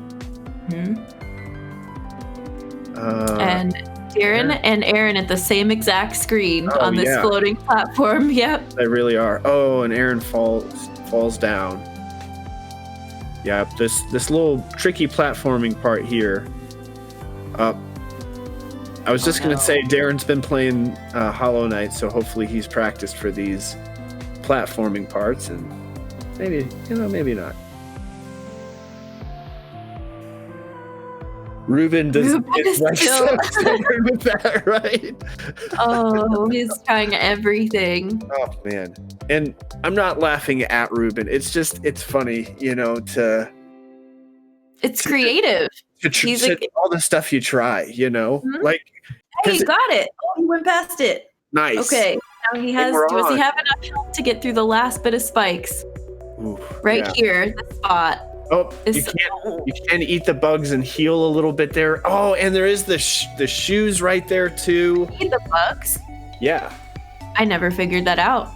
And Darren and Aaron at the same exact screen on this floating platform. Yep. They really are. Oh, and Aaron falls down. Yeah, this little tricky platforming part here. I was just gonna say Darren's been playing Hollow Knight, so hopefully he's practiced for these platforming parts, and maybe not. Ruben is like so scared with that, right? Oh, he's trying everything. Oh man, and I'm not laughing at Ruben. It's funny, It's creative. All the stuff you try, like. Hey, he got it. Oh, he went past it. Nice. Okay. Now he has. Does he have enough health to get through the last bit of spikes? Ooh, here, the spot. Oh, you can eat the bugs and heal a little bit there. Oh, and there is the shoes right there too. Eat the bugs? Yeah. I never figured that out.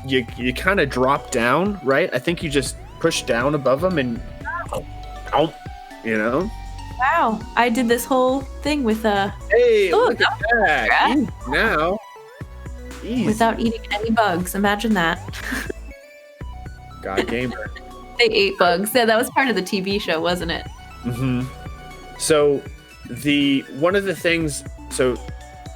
You kind of drop down, right? I think you just push down above them and, Wow, I did this whole thing with Hey, look at that! Now, easy. Without eating any bugs. Imagine that. God gamer. They ate bugs. Yeah, that was part of the TV show, wasn't it? So one of the things. So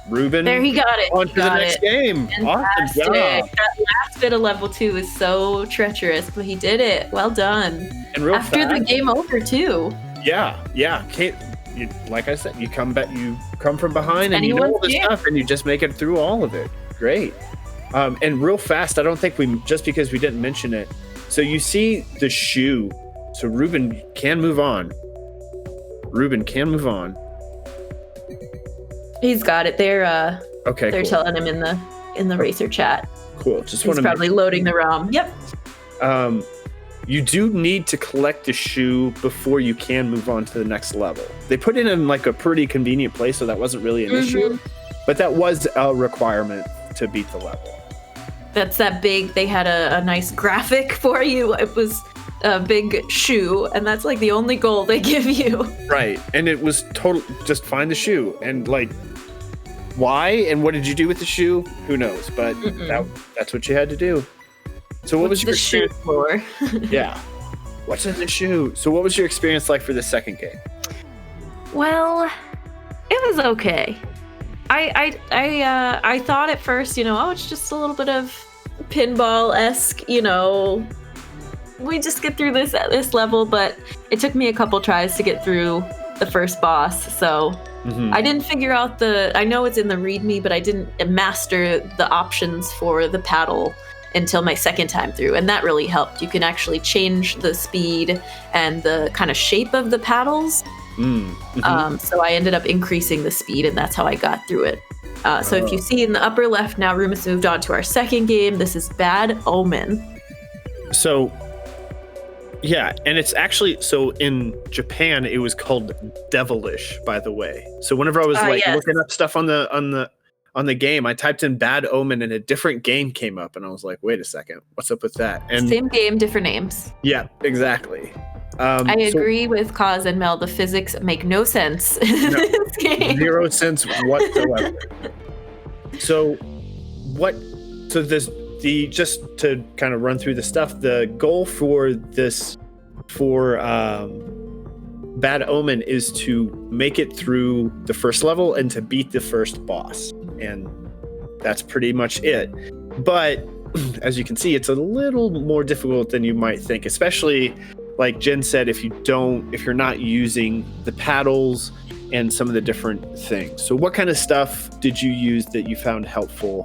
Ruben. There, he got it. On to the next game. Fantastic. Awesome job. That last bit of level 2 is so treacherous, but he did it. Well done. And real after fast. the game over too. Yeah. Like I said, you come from behind and you know all this stuff, and you just make it through all of it. Great. And real fast, I don't think just because we didn't mention it. So you see the shoe. So Ruben can move on. He's got it. They're cool. telling him in the racer chat. Cool. He's probably loading the ROM. Yep. you do need to collect the shoe before you can move on to the next level. They put it in like a pretty convenient place, so that wasn't really an issue, but that was a requirement to beat the level. That's that big, they had a nice graphic for you. It was a big shoe, and that's like the only goal they give you. Right, and it was total, just find the shoe, and like, why and what did you do with the shoe? Who knows, but that's what you had to do. So what was your shoe for? Yeah. What's in the shoe? So what was your experience like for the second game? Well, it was okay. I thought at first, it's just a little bit of pinball-esque, we just get through this level, but it took me a couple tries to get through the first boss, so I didn't figure out I know it's in the README, but I didn't master the options for the paddle until my second time through, and that really helped. You can actually change the speed and the kind of shape of the paddles. So I ended up increasing the speed, and that's how I got through it. So if you see in the upper left now, Rumus moved on to our second game. This is Bad Omen. So, yeah, and it's actually, so in Japan, it was called Devilish, by the way. So whenever I was looking up stuff on the game, I typed in Bad Omen and a different game came up, and I was like, wait a second, what's up with that? And same game, different names. Yeah, exactly. I agree with Kaz and Mel. The physics make no sense in this game. Zero sense whatsoever. Just to kind of run through the stuff, the goal for Bad Omen is to make it through the first level and to beat the first boss. And that's pretty much it. But as you can see, it's a little more difficult than you might think, especially like Jen said, if you're not using the paddles and some of the different things. So what kind of stuff did you use that you found helpful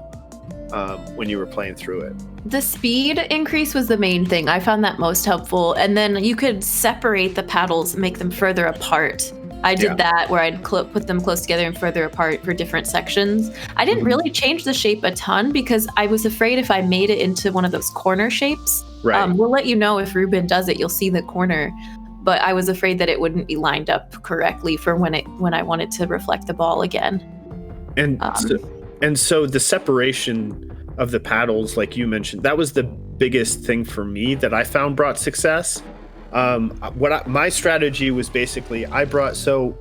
when you were playing through it? The speed increase was the main thing. I found that most helpful. And then you could separate the paddles, make them further apart. I did that where I'd put them close together and further apart for different sections. I didn't really change the shape a ton because I was afraid if I made it into one of those corner shapes. Right. We'll let you know if Ruben does it. You'll see the corner. But I was afraid that it wouldn't be lined up correctly for when I wanted to reflect the ball again. And so the separation of the paddles, like you mentioned, that was the biggest thing for me that I found brought success. My strategy was basically so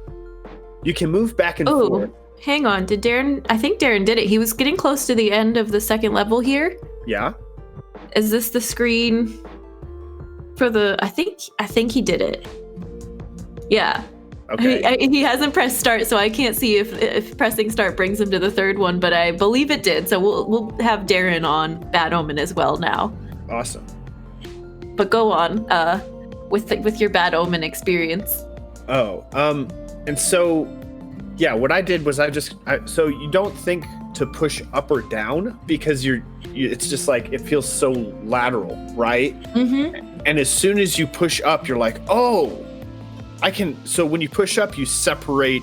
you can move back and forth. Hang on. I think Darren did it. He was getting close to the end of the second level here. Yeah. Is this the screen for I think he did it. Yeah. Okay. He hasn't pressed start, so I can't see if pressing start brings him to the third one, but I believe it did. So we'll have Darren on Bad Omen as well now. Awesome. But go on with your Bad Omen experience. And so yeah, what I did was so you don't think to push up or down because it's just like it feels so lateral, right? And as soon as you push up, you're like, oh, I can. So when you push up, you separate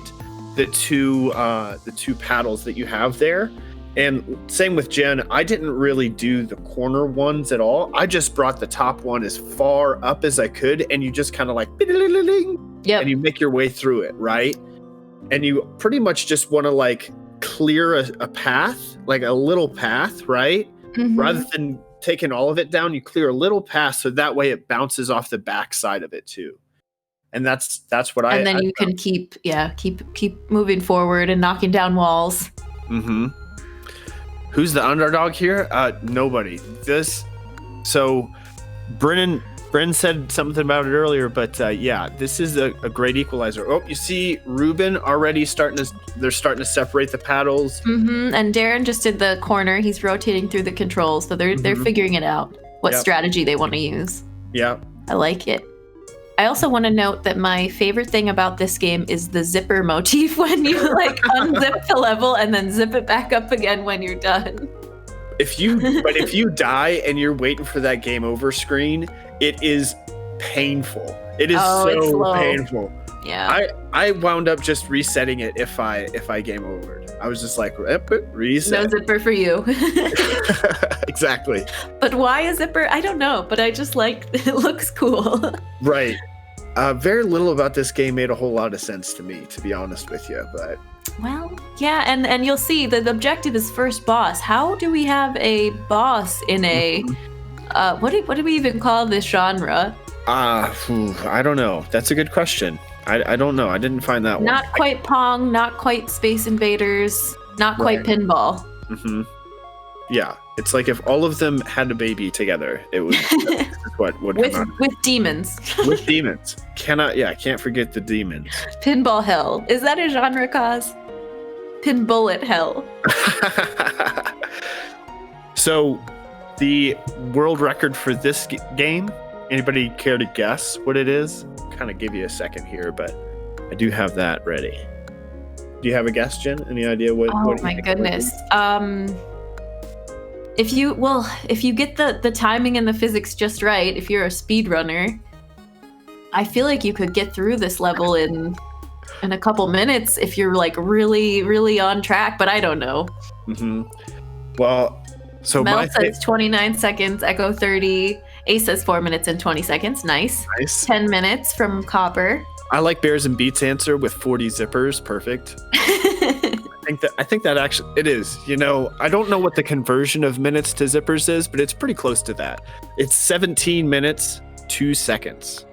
the two paddles that you have there. And same with Jen, I didn't really do the corner ones at all. I just brought the top one as far up as I could, and you just kind of like, and you make your way through it, right? And you pretty much just want to like clear a path, like a little path, right? Rather than taking all of it down, you clear a little path so that way it bounces off the back side of it too. And that's what I. And then you can keep moving forward and knocking down walls. Who's the underdog here? Nobody. So Brennan said something about it earlier, but this is a great equalizer. Oh, you see Ruben already they're starting to separate the paddles. And Darren just did the corner. He's rotating through the controls, so they're figuring it out, what strategy they want to use. Yeah. I like it. I also want to note that my favorite thing about this game is the zipper motif when you like unzip the level and then zip it back up again when you're done. If you die and you're waiting for that game over screen, it is painful. It is so painful. Yeah. I wound up just resetting it if I game overed. I was just like, reset. No zipper for you. Exactly. But why a zipper? I don't know, but I just like it looks cool. Right. Very little about this game made a whole lot of sense to me, to be honest with you. But Well, yeah, and you'll see that the objective is first boss. How do we have a boss in a what do we even call this genre? I don't know. That's a good question. I don't know. I didn't find that one. Not quite Pong, not quite Space Invaders, not quite Pinball. Mm-hmm. Yeah, it's like if all of them had a baby together, it would. That's what would come out. With demons. With demons. Can't forget the demons. Pinball hell. Is that a genre cause? Pinbullet hell. So, the world record for this game. Anybody care to guess what it is? Kind of give you a second here, but I do have that ready. Do you have a guess, Jen? Any idea what? Oh what my goodness. If you get the timing and the physics just right, if you're a speedrunner, I feel like you could get through this level in a couple minutes if you're like really, really on track, but I don't know. Mm-hmm. Well, so Mel says 29 seconds, Echo 30, Ace says 4 minutes and 20 seconds. Nice. 10 minutes from Copper. I like Bears and Beats answer with 40 zippers. Perfect. I think that actually it is. You know, I don't know what the conversion of minutes to zippers is, but it's pretty close to that. It's 17 minutes, 2 seconds.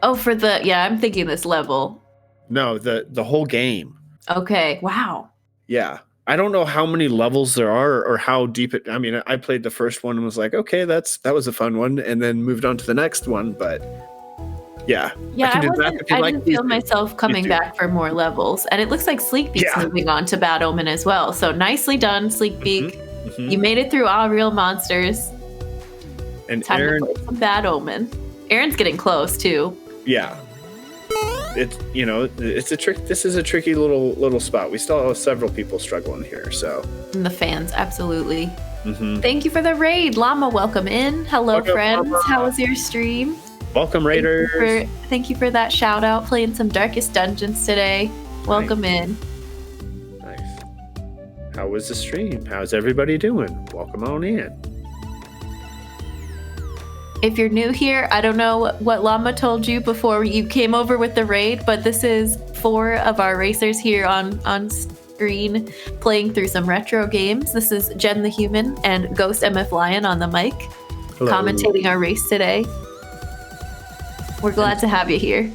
Oh, I'm thinking this level. No, the whole game. Okay. Wow. Yeah. I don't know how many levels there are or how deep it. I mean, I played the first one and was like, okay, that was a fun one, and then moved on to the next one. But yeah, I didn't feel myself coming back for more levels, and it looks like Sneakbeak's moving on to Bad Omen as well. So nicely done, Sneakbeak. You made it through All Real Monsters. And Time Aaron, to play some Bad Omen. Aaron's getting close too. Yeah. It's a trick. This is a tricky little spot. We still have several people struggling here. So and the fans, absolutely. Mm-hmm. Thank you for the raid, Llama. Welcome in. Hello, welcome, friends. Llama. How was your stream? Welcome, Raiders. Thank you for that shout out. Playing some Darkest Dungeons today. Welcome in. Nice. How was the stream? How's everybody doing? Welcome on in. If you're new here, I don't know what Llama told you before you came over with the raid, but this is 4 of our racers here on screen playing through some retro games. This is Jen the Human and Ghost MF Lion on the mic, commentating our race today. We're glad to have you here.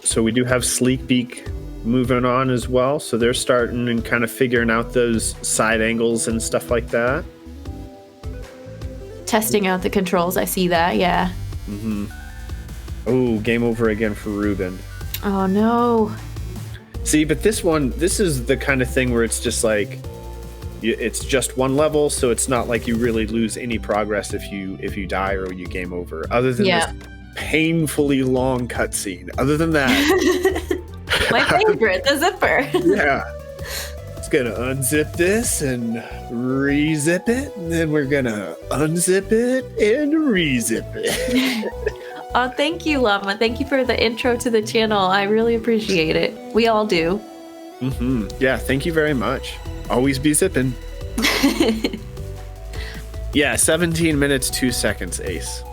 So we do have Sneakbike moving on as well. So they're starting and kind of figuring out those side angles and stuff like that. Testing out the controls, I see that, yeah. Mm-hmm. Oh, game over again for Ruben. Oh no. See, but this is the kind of thing where it's just like, it's just one level, so it's not like you really lose any progress if you die or you game over. Other than this painfully long cutscene. Other than that, my favorite, the zipper. Yeah. Gonna unzip this and rezip it, and then we're gonna unzip it and rezip it. Oh, thank you, Llama. Thank you for the intro to the channel. I really appreciate it. We all do. Mm-hmm. Yeah, thank you very much. Always be zipping. Yeah, 17 minutes, 2 seconds, Ace.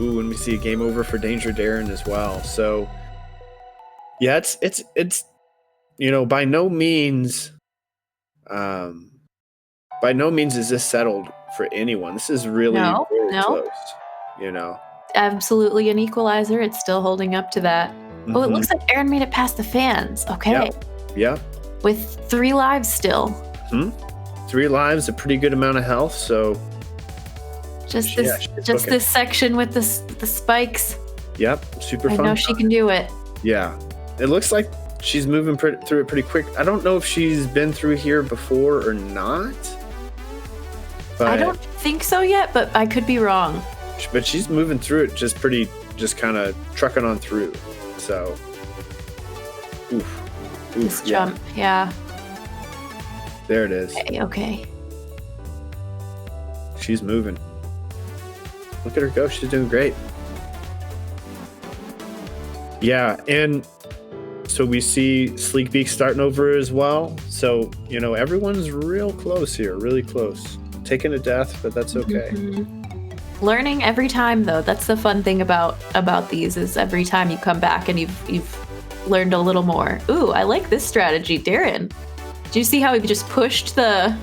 Ooh, and we see a game over for Danger Darren as well. So, yeah, it's by no means is this settled for anyone. This is really, really close. Absolutely an equalizer. It's still holding up to that. Mm-hmm. Oh, it looks like Aaron made it past the fans. Okay. Yeah. With 3 lives still. 3 lives, a pretty good amount of health. So just this section with the spikes. Yep. Super fun. I know she can do it. Yeah. It looks like she's moving through it pretty quick. I don't know if she's been through here before or not. But I don't think so yet, but I could be wrong. But she's moving through it just kind of trucking on through. So, this jump, yeah. There it is. Okay. She's moving. Look at her go. She's doing great. Yeah, and So we see Sleekbeak starting over as well. So, everyone's real close here, really close. Taking a death, but that's okay. Learning every time, though. That's the fun thing about these, is every time you come back and you've learned a little more. Ooh, I like this strategy, Darren. Do you see how he just pushed the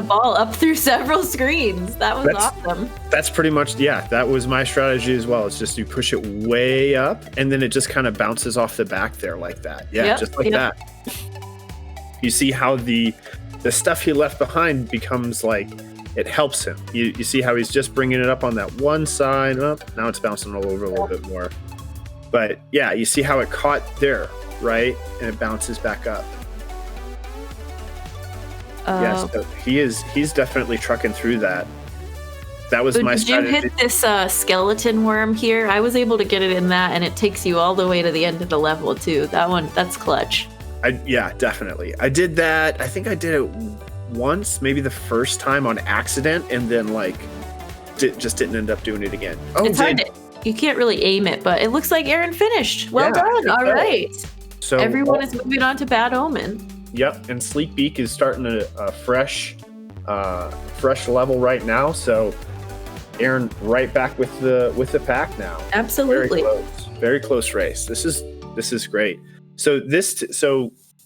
ball up through several screens? That's awesome. That's pretty much, that was my strategy as well. It's just you push it way up and then it just kind of bounces off the back there like that. Yeah, just like that. You see how the stuff he left behind becomes like, it helps him. You see how he's just bringing it up on that one side. Up. Now it's bouncing all over a little bit more. But yeah, you see how it caught there, right? And it bounces back up. Yes, so he's definitely trucking through that. That was my strategy. Did you hit this skeleton worm here? I was able to get it in that, and it takes you all the way to the end of the level too. That's clutch. Yeah, definitely. I did that. I think I did it once, maybe the first time on accident, and then just didn't end up doing it again. It's hard you can't really aim it, but it looks like Aaron finished. Well done. All right. So everyone is moving on to Bad Omen. Yep, and Sleekbeak is starting a fresh level right now. So Aaron right back with the pack now. Absolutely. Very close race. This is great. So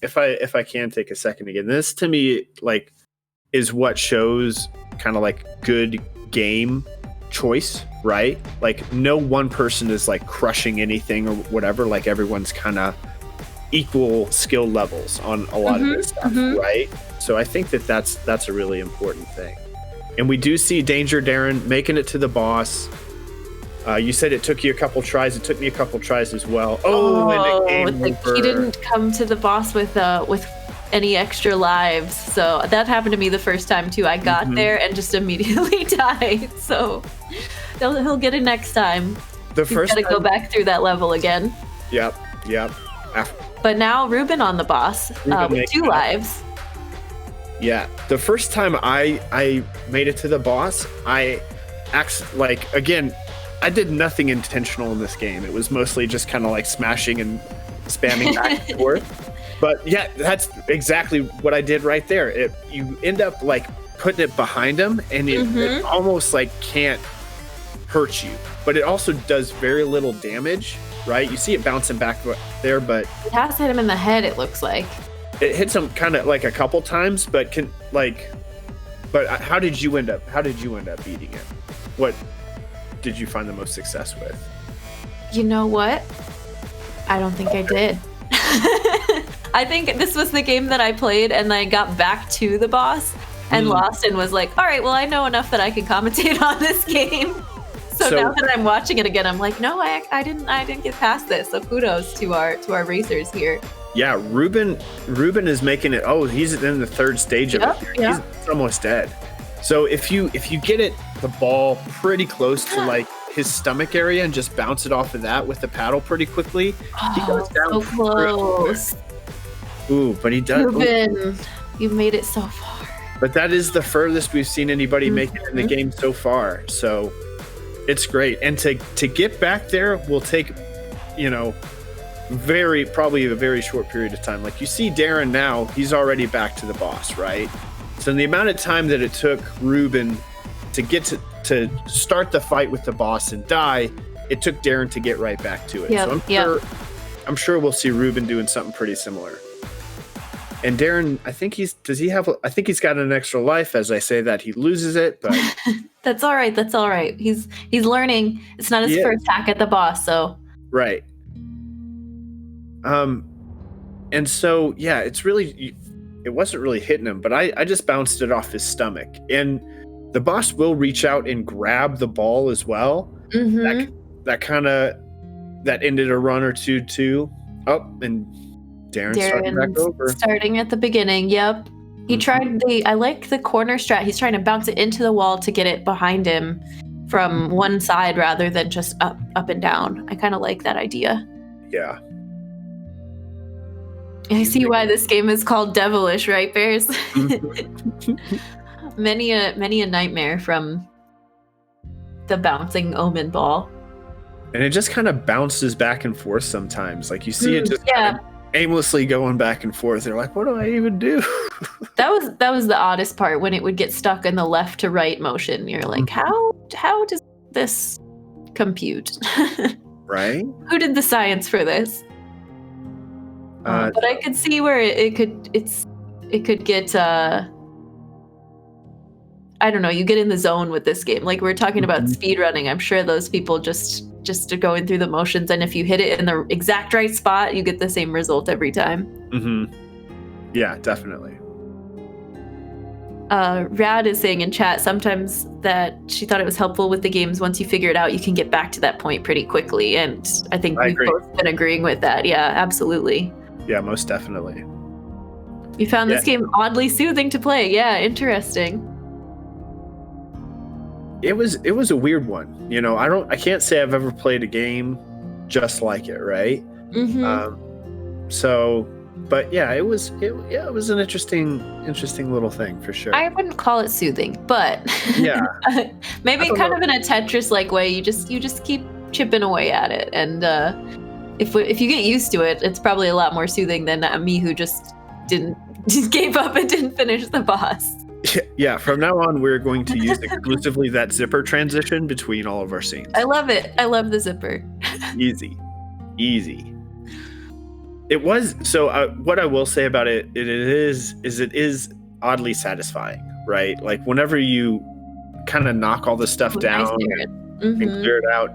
if I can take a second again, this to me is what shows kind of like good game choice, right? Like no one person is like crushing anything or whatever. Like everyone's kind of equal skill levels on a lot of this stuff, right? So I think that's a really important thing. And we do see Danger Darren making it to the boss. You said it took you a couple tries. It took me a couple tries as well. And it game over. He didn't come to the boss with any extra lives. So that happened to me the first time too. I got there and just immediately died. So he'll get it next time. He's gotta go back through that level again. Yep. But now Ruben on the boss with 2 lives. Yeah, the first time I made it to the boss, I did nothing intentional in this game. It was mostly just kind of like smashing and spamming back and forth. But yeah, that's exactly what I did right there. You end up like putting it behind him, and it almost like can't hurt you, but it also does very little damage. Right, you see it bouncing back there, but it has hit him in the head. It looks like it hits him kind of like a couple times, but how did you end up beating it? What did you find the most success with? You know what? I don't think I did. I think this was the game that I played, and I got back to the boss and lost, and was like, all right, well, I know enough that I can commentate on this game. So now that I'm watching it again, I'm like, no, I didn't get past this. So kudos to our racers here. Yeah, Ruben is making it. Oh, he's in the 3rd stage of it. Yeah. He's almost dead. So if you get the ball pretty close to like his stomach area and just bounce it off of that with the paddle pretty quickly, he goes down so close. Ooh, but he does. Ruben, you made it so far. But that is the furthest we've seen anybody make it in the game so far. So it's great. And to get back there will take, probably a very short period of time. Like you see Darren now, he's already back to the boss, right? So the amount of time that it took Ruben to get to start the fight with the boss and die, it took Darren to get right back to it. Yep, so I'm sure we'll see Ruben doing something pretty similar. And Darren, I think he's got an extra life. As I say that, he loses it, but that's all right. He's learning. It's not his first hack at the boss, so right. And so it wasn't really hitting him, but I just bounced it off his stomach, and the boss will reach out and grab the ball as well. That ended a run or two too. And Darren's starting back over. Starting at the beginning, yep. He tried I like the corner strat. He's trying to bounce it into the wall to get it behind him from one side rather than just up and down. I kind of like that idea. Yeah. I see why this game is called Devilish, right, Bears? Many a nightmare from the bouncing Omen ball. And it just kind of bounces back and forth sometimes. Like you see it just aimlessly going back and forth. They're like, what do I even do? That was the oddest part, when it would get stuck in the left to right motion. You're like, how does this compute? Right? Who did the science for this? But I could see where it could get I don't know, you get in the zone with this game. Like, we're talking about speed running. I'm sure those people just are going through the motions, and if you hit it in the exact right spot, you get the same result every time. Yeah, definitely. Rad is saying in chat sometimes that she thought it was helpful with the games. Once you figure it out, you can get back to that point pretty quickly. And I think we've both been agreeing with that. Yeah, absolutely. Yeah, most definitely. You found this game oddly soothing to play. Yeah, interesting. It was a weird one. You know, I can't say I've ever played a game just like it, right? But yeah, it was an interesting little thing for sure. I wouldn't call it soothing, but yeah, maybe kind of in a Tetris-like way. You just keep chipping away at it, and if you get used to it, it's probably a lot more soothing than me who just gave up and didn't finish the boss. Yeah, from now on, we're going to use exclusively that zipper transition between all of our scenes. I love it. I love the zipper. Easy. It was, so what I will say about it is oddly satisfying, right? Like, whenever you kind of knock all this stuff down and clear it out.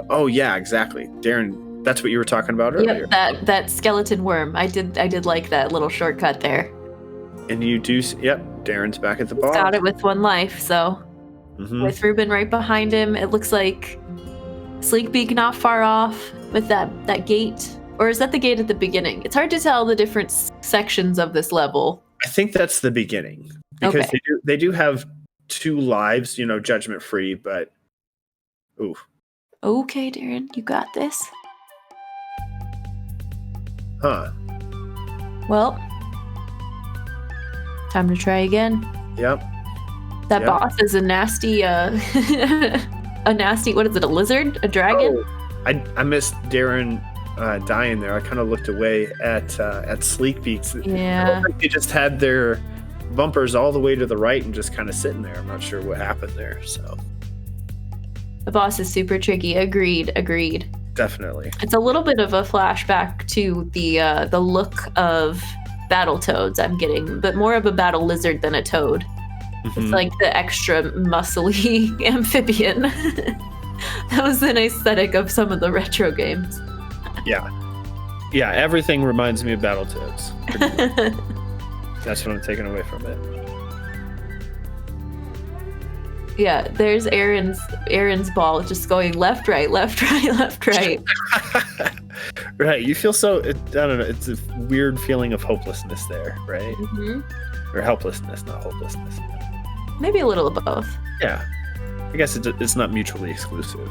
Oh yeah, exactly. Darren, that's what you were talking about earlier. Yep, that skeleton worm. I did like that little shortcut there. And you do, Darren's back at the bar. Got it with 1 life, so with Ruben right behind him, it looks like Sleekbeak not far off with that gate. Or is that the gate at the beginning? It's hard to tell the different sections of this level. I think that's the beginning. Because they do have 2 lives, judgment free, but ooh. Okay, Darren, you got this. Huh. Well, time to try again. Yep. That boss is a nasty, what is it, a lizard? A dragon? Oh, I missed Darren dying there. I kind of looked away at Sleekbeaks. Yeah. Like they just had their bumpers all the way to the right and just kind of sitting there. I'm not sure what happened there, so. The boss is super tricky. Agreed. Definitely. It's a little bit of a flashback to the look of Battletoads I'm getting, but more of a battle lizard than a toad. It's like the extra muscly amphibian. That was an aesthetic of some of the retro games. Yeah, everything reminds me of Battletoads. That's what I'm taking away from it. Yeah, there's Aaron's ball just going left, right. Right, you feel so, I don't know, it's a weird feeling of hopelessness there, right? Or helplessness, not hopelessness. Maybe a little of both. Yeah, I guess it's not mutually exclusive.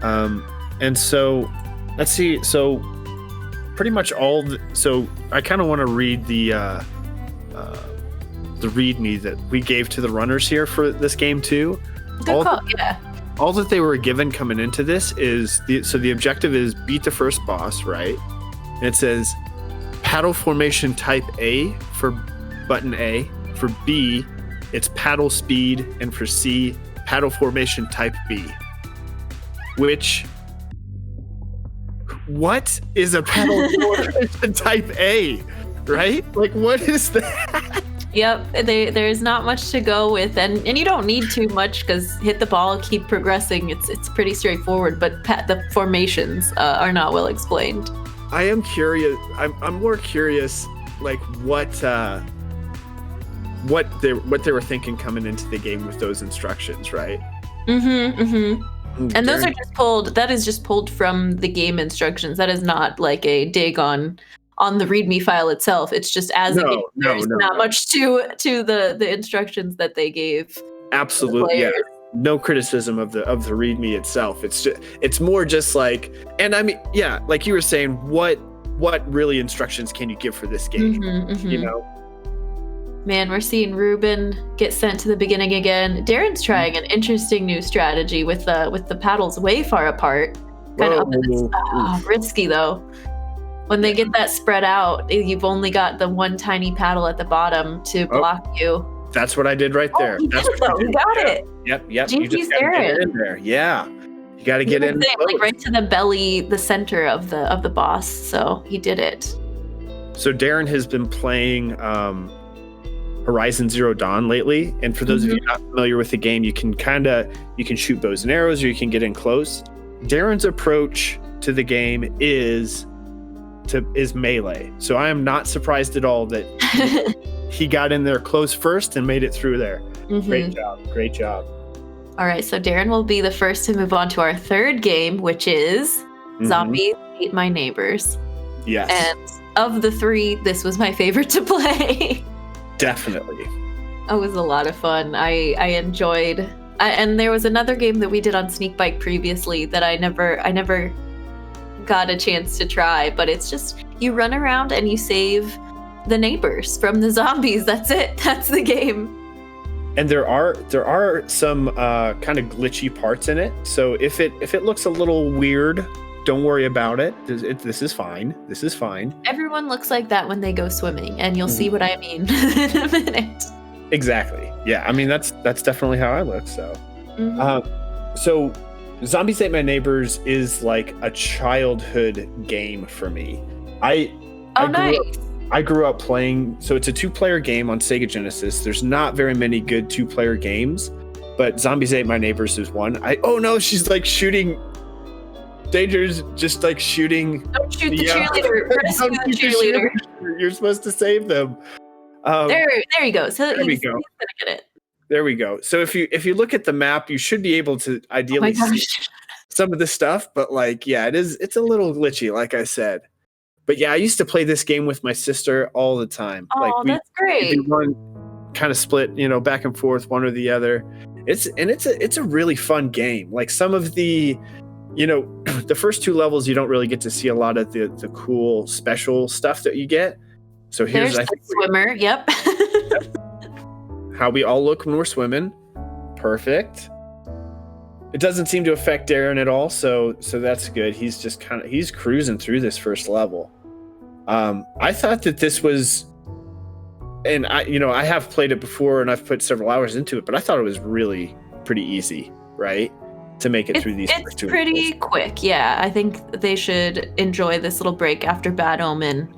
And so, let's see, so pretty much so I kind of want to read the README that we gave to the runners here for this game too. Good call, yeah. All that they were given coming into this is, the objective is beat the first boss, right? And it says paddle formation type A for button A. For B, it's paddle speed. And for C, paddle formation type B. What is a paddle formation type A, right? Like, what is that? Yep, there's not much to go with, and you don't need too much because hit the ball, keep progressing. It's pretty straightforward, but the formations are not well explained. I am curious. I'm more curious, like what they were thinking coming into the game with those instructions, right? And those are just pulled. That is just pulled from the game instructions. That is not like a dig on the README file itself. It's just as a game. There's not much to the instructions that they gave. Absolutely, yeah. No criticism of the README itself. It's more just like, and I mean, yeah, like you were saying, what really instructions can you give for this game? You know. Man, we're seeing Ruben get sent to the beginning again. Darren's trying an interesting new strategy with the paddles way far apart. Kind of risky though. When they get that spread out, you've only got the one tiny paddle at the bottom to block you. That's what I did right there. That's what you got it. Yep. GG's You just gotta get in there. Yeah. You got to get in. Like right to the belly, the center of the boss. So he did it. So Darren has been playing Horizon Zero Dawn lately, and for those of you not familiar with the game, you can shoot bows and arrows, or you can get in close. Darren's approach to the game is melee. So I am not surprised at all that he got in there close first and made it through there. Great job. All right, so Darren will be the first to move on to our third game, which is Zombies Ate My Neighbors. Yes. And of the three, this was my favorite to play. Definitely. It was a lot of fun. I enjoyed. And there was another game that we did on Sneakbike previously that I never got a chance to try. But it's just you run around and you save the neighbors from the zombies. That's it. That's the game. And there are some kind of glitchy parts in it. So if it looks a little weird, don't worry about it. This is fine. This is fine. Everyone looks like that when they go swimming, and you'll see what I mean in a minute. Exactly. Yeah. I mean, that's definitely how I look. So, so Zombies Ate My Neighbors is like a childhood game for me. I grew up playing. So it's a 2-player game on Sega Genesis. There's not very many good 2-player games, but Zombies Ate My Neighbors is one. Oh no, she's like shooting. Danger's just like shooting. Don't shoot the cheerleader. Rescue the cheerleader. You're supposed to save them. There you go. So there we go. Get it. There we go. So if you look at the map, you should be able to ideally see some of the stuff. But like, yeah, it's a little glitchy, like I said. But yeah, I used to play this game with my sister all the time. Oh, that's great. One kind of split, back and forth, one or the other. It's a really fun game. Like some of the the first 2 levels, you don't really get to see a lot of the cool special stuff that you get. So here's the swimmer. Yep. How we all look when we're swimming. Perfect. It doesn't seem to affect Darren at all, so that's good. He's just he's cruising through this first level. I thought that this was, and I have played it before and I've put several hours into it, but I thought it was really pretty easy, right? To make it through these first 2 pretty levels. Quick. Yeah, I think they should enjoy this little break after Bad Omen.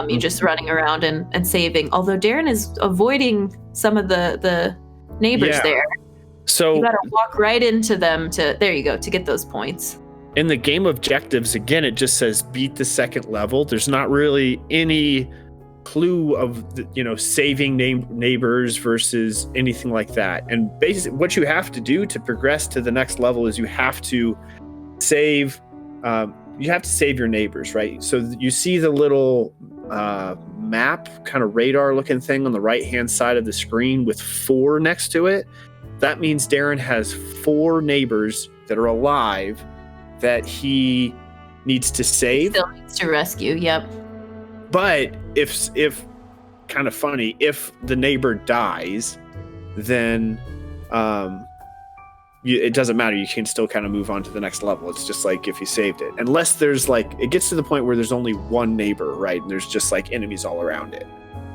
You just running around and saving. Although Darren is avoiding some of the neighbors there. So you gotta walk right into them to get those points. In the game objectives, again, it just says beat the second level. There's not really any clue of saving neighbors versus anything like that. And basically what you have to do to progress to the next level is you have to save your neighbors, right? So you see the little map kind of radar looking thing on the right hand side of the screen with 4 next to it. That means Darren has 4 neighbors that are alive that he needs to save. Still needs to rescue, yep. But if kind of funny, if the neighbor dies, then it doesn't matter. You can still kind of move on to the next level. It's just like if you saved it. Unless there's it gets to the point where there's only one neighbor, right? And there's just enemies all around it.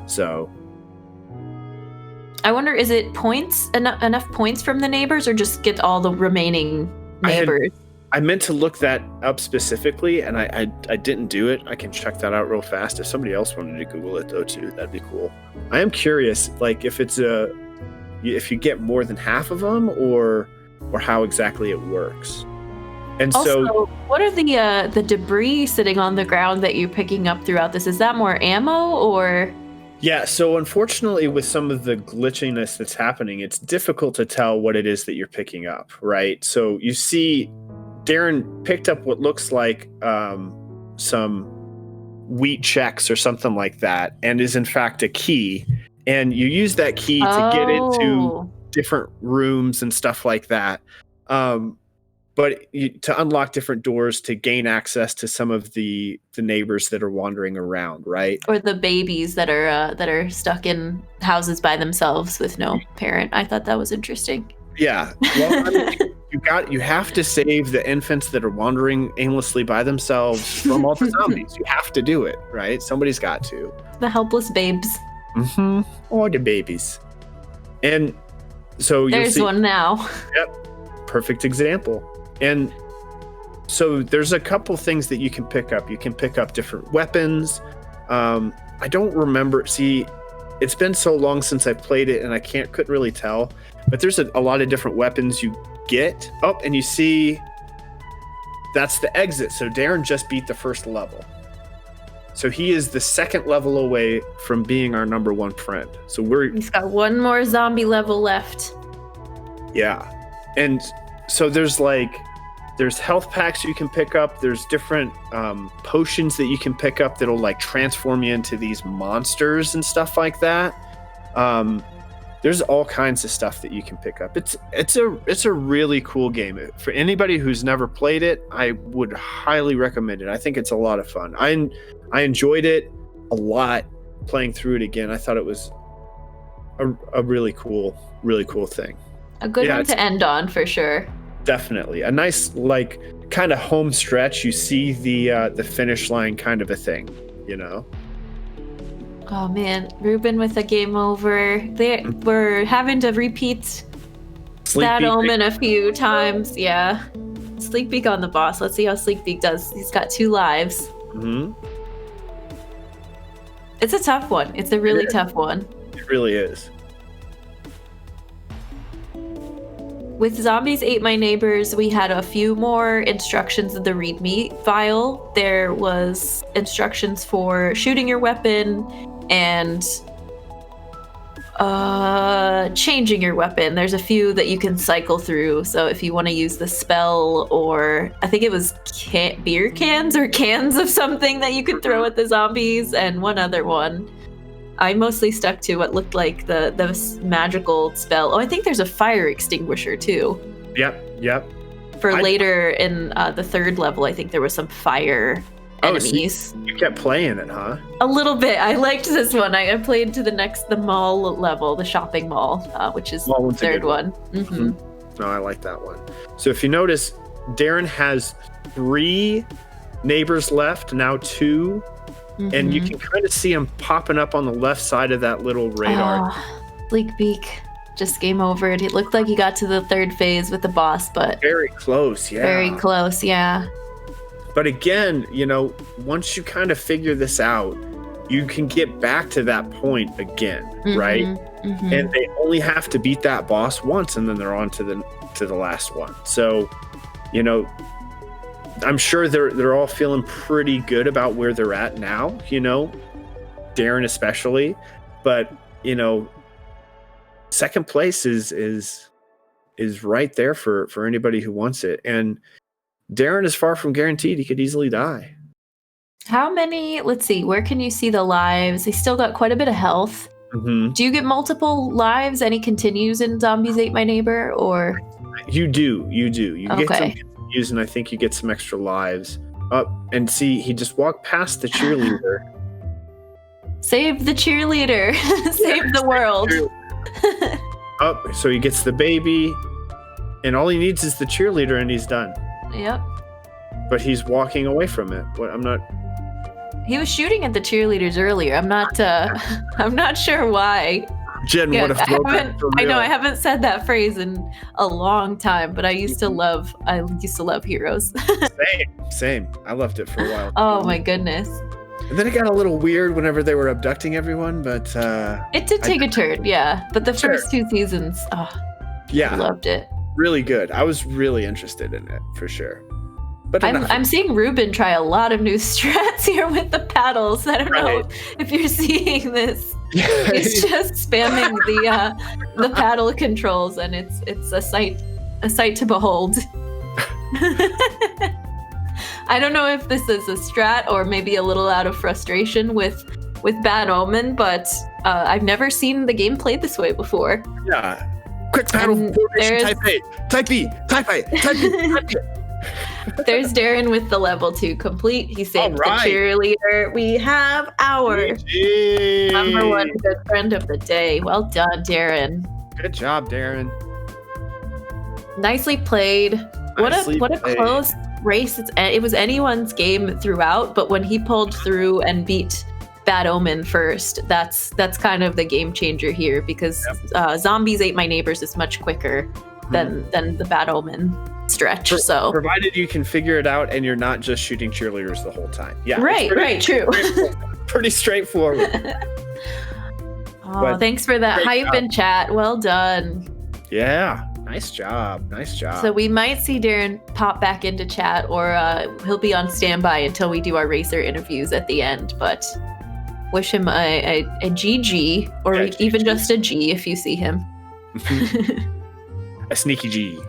So I wonder, is it enough points from the neighbors, or just get all the remaining neighbors? I meant to look that up specifically, and I didn't do it. I can check that out real fast. If somebody else wanted to Google it though too, that'd be cool. I am curious, if you get more than half of them, or how exactly it works. And also, so, what are the debris sitting on the ground that you're picking up throughout this? Is that more ammo or? Yeah, so unfortunately with some of the glitchiness that's happening, it's difficult to tell what it is that you're picking up, right? So you see Darren picked up what looks like some wheat checks or something like that, and is in fact a key. And you use that key to get into different rooms and stuff like that. But to unlock different doors to gain access to some of the neighbors that are wandering around, right? Or the babies that are stuck in houses by themselves with no parent. I thought that was interesting. Yeah. Well, I mean, you you have to save the infants that are wandering aimlessly by themselves from all the zombies. You have to do it, right? Somebody's got to. The helpless babes. Mm-hmm. Or the babies. And so there's one now. Yep. Perfect example. And so there's a couple things that you can pick up. You can pick up different weapons. I don't remember. See, it's been so long since I played it, and I couldn't really tell. But there's a lot of different weapons you get. Oh, and you see, that's the exit. So Darren just beat the first level. So he is the second level away from being our number one friend. So he's got one more zombie level left. Yeah. And so there's health packs you can pick up. There's different potions that you can pick up that'll like transform you into these monsters and stuff like that. There's all kinds of stuff that you can pick up. It's a really cool game. For anybody who's never played it, I would highly recommend it. I think it's a lot of fun. I enjoyed it a lot playing through it again. I thought it was a really cool thing. A good one to end on for sure. Definitely. A nice, like, kind of home stretch. You see the finish line kind of a thing, you know? Oh, man. Ruben with a game over. We're having to repeat that Omen a few times. Yeah. Sneakbike on the boss. Let's see how Sneakbike does. He's got 2 lives. Mm-hmm. It's a tough one. It's a really tough one. It really is. With Zombies Ate My Neighbors, we had a few more instructions in the README file. There was instructions for shooting your weapon and changing your weapon. There's a few that you can cycle through. So if you want to use the spell, or I think it was beer cans or cans of something that you could throw at the zombies, and one other one. I mostly stuck to what looked like the magical spell. Oh, I think there's a fire extinguisher too. Yep. For later in the 3rd level, I think there was some fire enemies. So you kept playing it, huh? A little bit. I liked this one. I played to the mall level, the shopping mall, which is the 3rd one. Mm-hmm. No, I like that one. So if you notice, Darren has 3 neighbors left, now 2. Mm-hmm. And you can kind of see them popping up on the left side of that little radar. Sneakbike, just game over. It looked like he got to the 3rd phase with the boss, but very close, yeah. Very close, yeah. But again, you know, once you kind of figure this out, you can get back to that point again, right? Mm-hmm. And they only have to beat that boss once, and then they're on to the last one. So, you know, I'm sure they're all feeling pretty good about where they're at now, you know, Darren especially. But, you know, 2nd place is right there for anybody who wants it. And Darren is far from guaranteed. He could easily die. How many? Let's see. Where can you see the lives? He's still got quite a bit of health. Mm-hmm. Do you get multiple lives? Any continues in Zombies Ate My Neighbor, or? You do. You get some continues, and I think you get some extra lives. And see, he just walked past the cheerleader. Save the cheerleader. Save the world. So he gets the baby, and all he needs is the cheerleader, and he's done. Yep. But he's walking away from it. He was shooting at the cheerleaders earlier. I'm not sure why. Jen would have I know I haven't said that phrase in a long time, but I used to love Heroes. Same. I loved it for a while. Oh my goodness. And then it got a little weird whenever they were abducting everyone, but it did take a turn, yeah. But the first 2 seasons, I loved it. Really good. I was really interested in it for sure. But I'm seeing Ruben try a lot of new strats here with the paddles. I don't know if you're seeing this. He's just spamming the paddle controls, and it's a sight to behold. I don't know if this is a strat or maybe a little out of frustration with Bad Omen, but I've never seen the game played this way before. Yeah. Quick paddle formation, type A, type B, type A, type B, type A. There's Darren with the level 2 complete. He saved the cheerleader. We have our number 1 good friend of the day. Well done, Darren. Good job, Darren. Nicely played. What a played. close race. It was anyone's game throughout, but when he pulled through and beat Bad Omen first, that's kind of the game changer here, because Zombies Ate My Neighbors is much quicker than the Bad Omen stretch. So provided you can figure it out and you're not just shooting cheerleaders the whole time. Yeah. Right, true. Pretty straightforward. Oh, thanks for that hype in chat. Well done. Yeah. Nice job. So we might see Darren pop back into chat, or he'll be on standby until we do our racer interviews at the end. But wish him a GG, or even just a G if you see him. A sneaky G.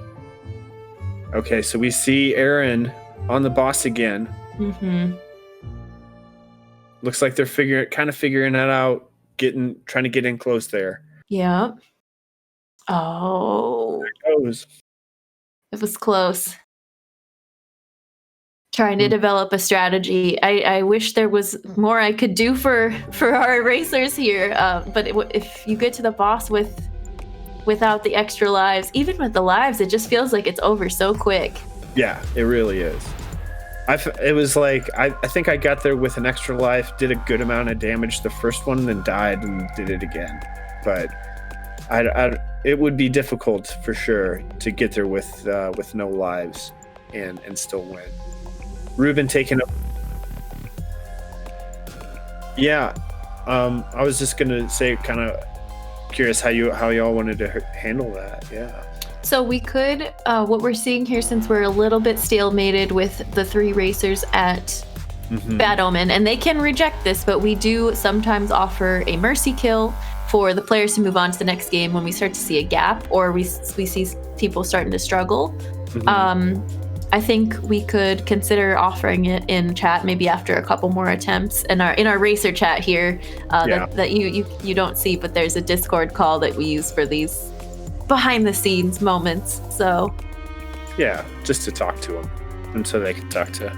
Okay, so we see Aaron on the boss again. Mm-hmm. Looks like they're figuring that out, trying to get in close there. Yeah. Oh. There it goes. It was close. Trying to develop a strategy. I wish there was more I could do for our racers here. But if you get to the boss without the extra lives, even with the lives, it just feels like it's over so quick. Yeah, it really is. It was like I think I got there with an extra life, did a good amount of damage the first one, then died and did it again. But it would be difficult for sure to get there with no lives and still win. Ruben taking up. Yeah, I was just gonna say, kind of curious how y'all wanted to handle that. Yeah. So we could, what we're seeing here, since we're a little bit stalemated with the 3 racers at Bad Omen, and they can reject this, but we do sometimes offer a mercy kill for the players to move on to the next game when we start to see a gap, or we see people starting to struggle. I think we could consider offering it in chat, maybe after a couple more attempts. In our racer chat here, that you don't see, but there's a Discord call that we use for these behind the scenes moments. So yeah, just to talk to them, and so they can talk to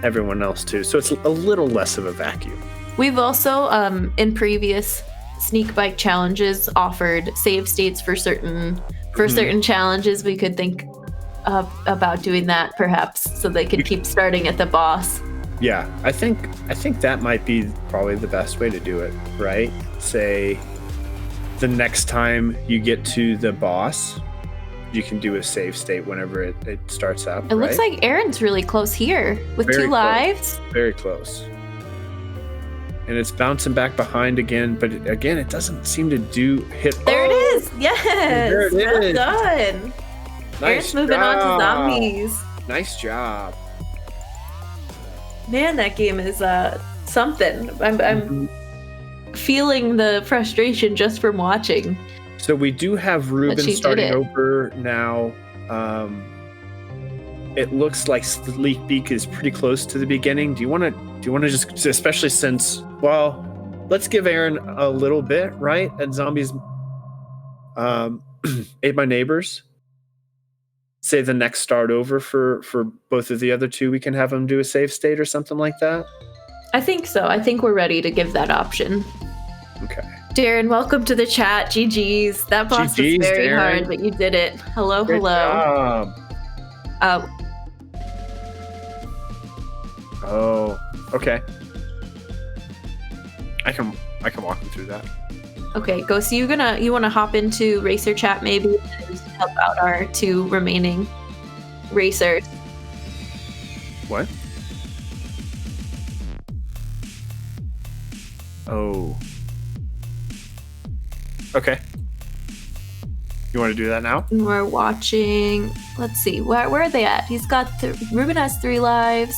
everyone else too. So it's a little less of a vacuum. We've also in previous Sneakbike challenges offered save states for certain challenges. We could think about doing that perhaps, so they could keep starting at the boss. Yeah, I think that might be probably the best way to do it, right? Say the next time you get to the boss, you can do a save state whenever it starts up. It looks like Aaron's really close here with Very 2 lives. Very close. And it's bouncing back behind again, but again, it doesn't seem to hit. There it is. Yes. There it is. Done. Nice Aaron's moving on to zombies. Nice job. Man, that game is something. I'm feeling the frustration just from watching. So we do have Ruben starting over now. It looks like Sneakbike is pretty close to the beginning. Do you want to just, especially since, well, let's give Aaron a little bit, right? And Zombies Ate My Neighbors. Say the next start over for both of the other 2, we can have them do a save state or something like that. I think so. I think we're ready to give that option. Okay. Darren, welcome to the chat. GG's. That boss was very hard, but you did it. Hello. Great job. Oh, okay. I can walk him through that. Okay, Ghost, you want to hop into racer chat maybe and help out our 2 remaining racers? What? Oh. Okay. You want to do that now? We're watching. Let's see. Where are they at? He's got Ruben has 3 lives,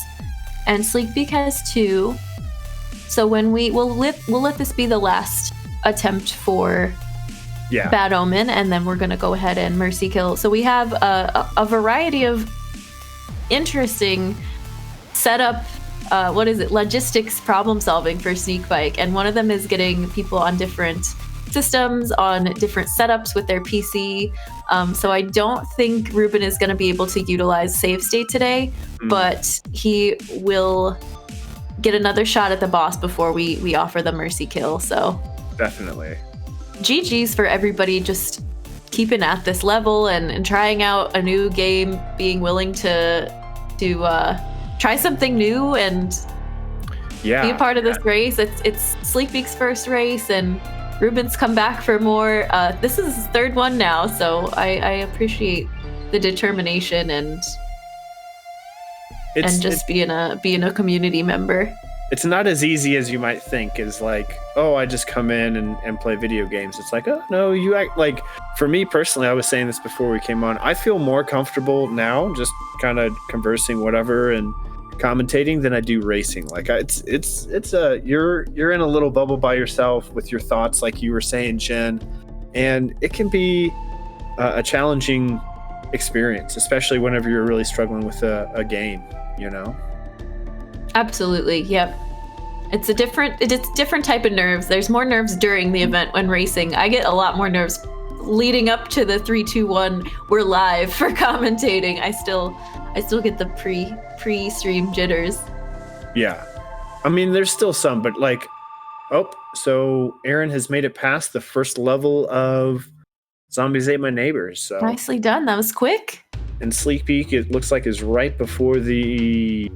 and Sneakbike has 2. So when we'll let this be the last attempt for Bad Omen, and then we're gonna go ahead and mercy kill. So we have a variety of interesting setup. Logistics problem solving for Sneakbike, and one of them is getting people on different systems, on different setups with their PC. So I don't think Ruben is going to be able to utilize save state today, but he will get another shot at the boss before we offer the mercy kill. So definitely. GG's for everybody just keeping at this level and trying out a new game, being willing to try something new and be a part of this race. It's Sleepbeak's first race, and Ruben's come back for more. This is his third one now, so I appreciate the determination and just being a community member. It's not as easy as you might think. Is like, oh, I just come in and play video games. It's like, oh no, you act like. For me personally, I was saying this before we came on. I feel more comfortable now, just kind of conversing, whatever, and commentating than I do racing. Like you're in a little bubble by yourself with your thoughts, like you were saying, Jen, and it can be a challenging experience, especially whenever you're really struggling with a game. Absolutely. Yep. It's a different type of nerves. There's more nerves during the event when racing. I get a lot more nerves leading up to the 3, 2, 1. We're live for commentating. I still get the pre-stream jitters. Yeah. I mean, there's still some, but like, so Aaron has made it past the first level of Zombies Ate My Neighbors. So nicely done. That was quick. And Sleepbeak, it looks like, is right before the...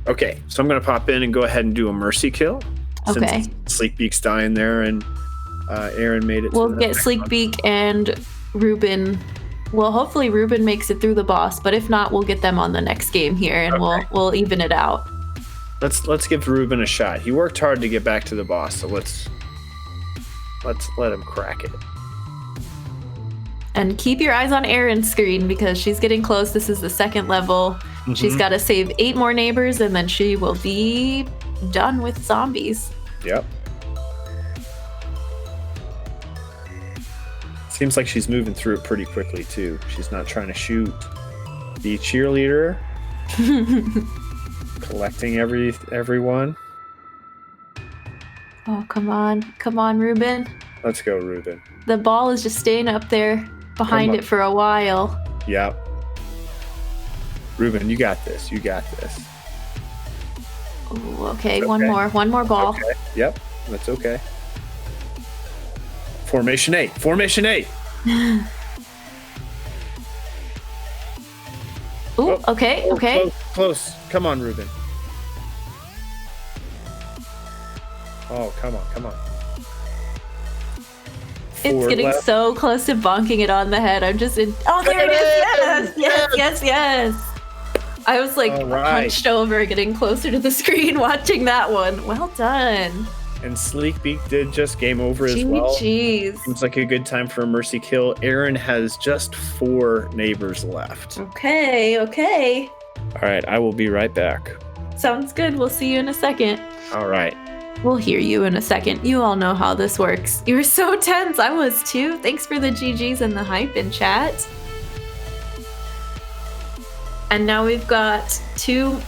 Okay, so I'm going to pop in and go ahead and do a mercy kill. Okay. Since Sleepbeak's dying there and Aaron made it. We'll get Sleepbeak and Ruben. Well, hopefully Ruben makes it through the boss, but if not, we'll get them on the next game here, and we'll even it out. Let's give Ruben a shot. He worked hard to get back to the boss, so let's let him crack it. And keep your eyes on Erin's screen because she's getting close. This is the second level. Mm-hmm. She's got to save 8 more neighbors, and then she will be done with zombies. Yep. Seems like she's moving through it pretty quickly, too. She's not trying to shoot the cheerleader. Collecting everyone. Oh, come on. Come on, Ruben. Let's go, Ruben. The ball is just staying up there behind it for a while. Yep. Ruben, you got this. You got this. Ooh, okay, one more ball. Okay. Yep, that's okay. Formation 8. Formation 8. Ooh, okay. Close. Come on, Ruben. Oh, come on. It's getting so close to bonking it on the head. I'm just in. Oh, there it is! Yes! I was like hunched over, getting closer to the screen, watching that one. Well done. And Sleekbeak did just game over as well. Jeez. Seems like a good time for a mercy kill. Aaron has just 4 neighbors left. Okay. All right, I will be right back. Sounds good. We'll see you in a second. All right. We'll hear you in a second. You all know how this works. You were so tense. I was too. Thanks for the GGs and the hype in chat. And now we've got two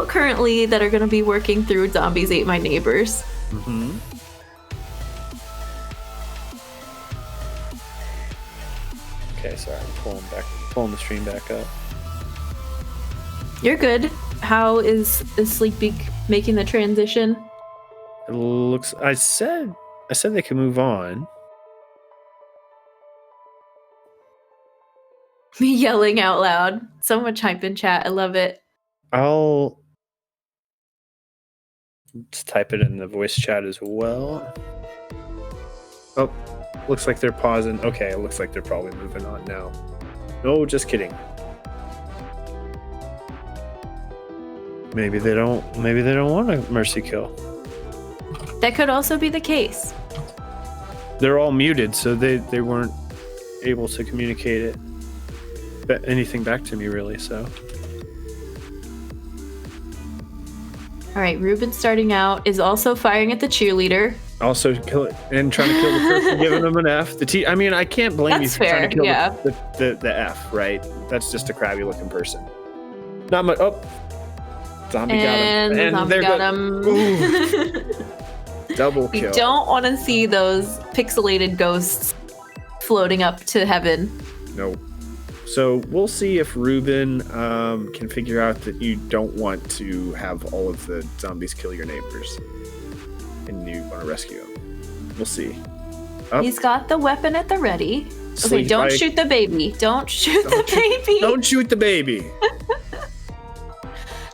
currently that are going to be working through Zombies Ate My Neighbors. Mm-hmm. Okay, sorry. I'm pulling the stream back up. You're good. How is Sleepbeak making the transition? It looks. I said they can move on. Me yelling out loud. So much hype in chat. I love it. I'll just type it in the voice chat as well. Oh, looks like they're pausing. Okay, it looks like they're probably moving on now. No, just kidding. Maybe they don't want a mercy kill. That could also be the case. They're all muted, so they weren't able to communicate anything back to me, really, so. All right, Ruben starting out is also firing at the cheerleader. Also kill it and trying to kill the person giving them an F. I mean, I can't blame you for trying to kill the F, right? That's just a crabby looking person. Not much. Oh, zombie got him. And zombie got him. Double kill. You don't want to see those pixelated ghosts floating up to heaven. Nope. So we'll see if Ruben can figure out that you don't want to have all of the zombies kill your neighbors and you want to rescue them. We'll see. Oh. He's got the weapon at the ready. Okay, Sneak don't bike. shoot the baby. Don't shoot the baby. Don't shoot the baby.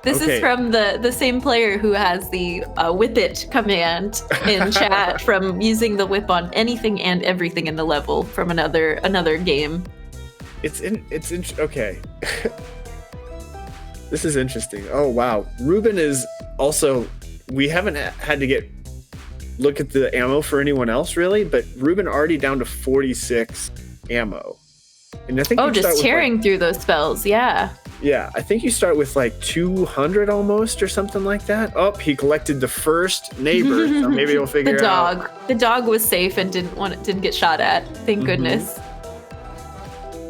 This Okay. is from the same player who has the whip it command in chat from using the whip on anything and everything in the level from another game. Okay. This is interesting. Oh wow, Ruben is also. We haven't had to look at the ammo for anyone else really, but Ruben already down to 46 ammo, and I think. Oh, just tearing through those spells, yeah. Yeah, I think you start with like 200 almost or something like that. Oh, he collected the first neighbor, so maybe he'll figure the out. dog. The dog was safe and didn't get shot at. Thank goodness.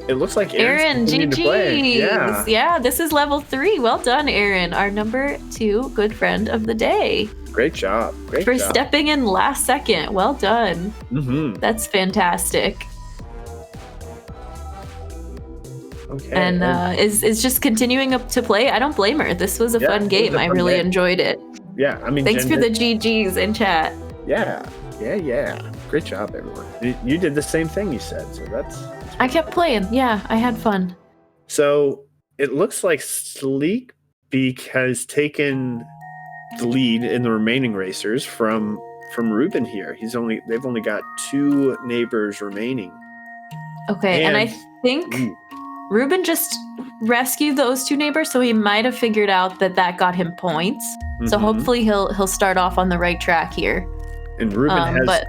It looks like Aaron, GG's. Yeah, this is level 3. Well done, Aaron, our number 2 good friend of the day. Great job. For stepping in last second. Well done. Mm-hmm. That's fantastic. Okay. And is just continuing up to play. I don't blame her. This was a fun game. I really enjoyed it. Yeah, I mean, thanks for the GGs in chat. Yeah. Great job, everyone. You did the same thing you said, so that's I kept playing. Yeah, I had fun. So it looks like Sneakbike has taken the lead in the remaining racers from Ruben here. They've only got 2 neighbors remaining. Okay, and I think Ruben just rescued those 2 neighbors, so he might have figured out that got him points. Mm-hmm. So hopefully he'll start off on the right track here. And Ruben has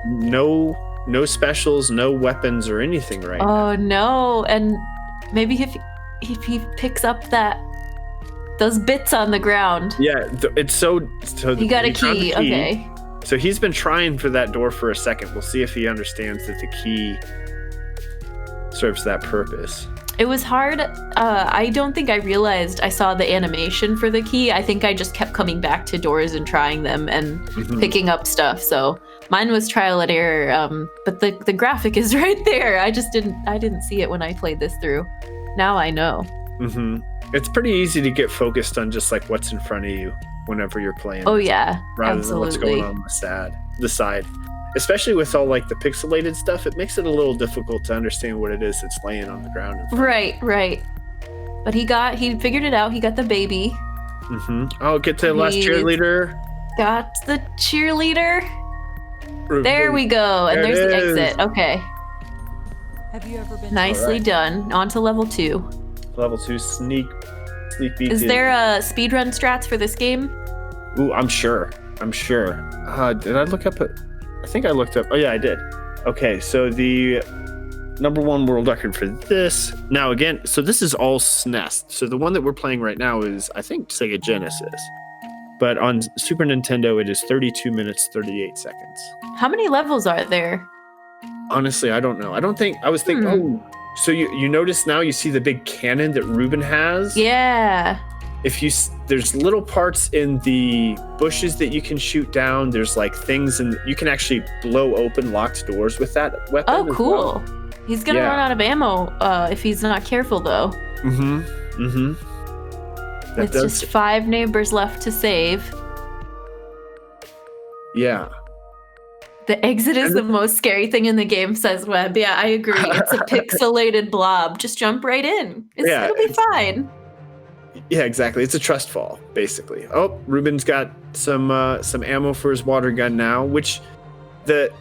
no specials, no weapons or anything right now. Oh no! And maybe if he picks up those bits on the ground. Yeah, it's so. He got a key. Okay. So he's been trying for that door for a second. We'll see if he understands that the key serves that purpose. It was hard. I don't think I realized I saw the animation for the key. I think I just kept coming back to doors and trying them and picking up stuff. So mine was trial and error. But the graphic is right there. I didn't see it when I played this through. Now I know. Mm-hmm. It's pretty easy to get focused on just like what's in front of you whenever you're playing. Oh yeah, rather absolutely. than what's going on the side. Especially with all like the pixelated stuff, it makes it a little difficult to understand what it is that's laying on the ground. Right. But he figured it out. He got the baby. Mm-hmm. Oh, get to the last cheerleader. Got the cheerleader. There we go. And there's the exit. Okay. Have you ever been nicely done? On to level 2. Level 2 Sneakbike. Is there a speedrun strats for this game? Ooh, I'm sure. Did I look up I think I looked up. Oh yeah, I did. Okay, so the number 1 world record for this. Now again, so this is all SNES. So the one that we're playing right now is, I think, Sega Genesis. But on Super Nintendo, it is 32 minutes, 38 seconds. How many levels are there? Honestly, I don't know. I was thinking, oh, so you notice now you see the big cannon that Ruben has? Yeah. There's little parts in the bushes that you can shoot down. There's like things, and you can actually blow open locked doors with that weapon. Oh, cool. Well. He's gonna run out of ammo if he's not careful, though. It's just 5 neighbors left to save. Yeah. The exit is the most scary thing in the game, says Webb. Yeah, I agree. It's a pixelated blob. Just jump right in. It'll be fine. Yeah, exactly. It's a trust fall, basically. Oh, Ruben's got some ammo for his water gun now, which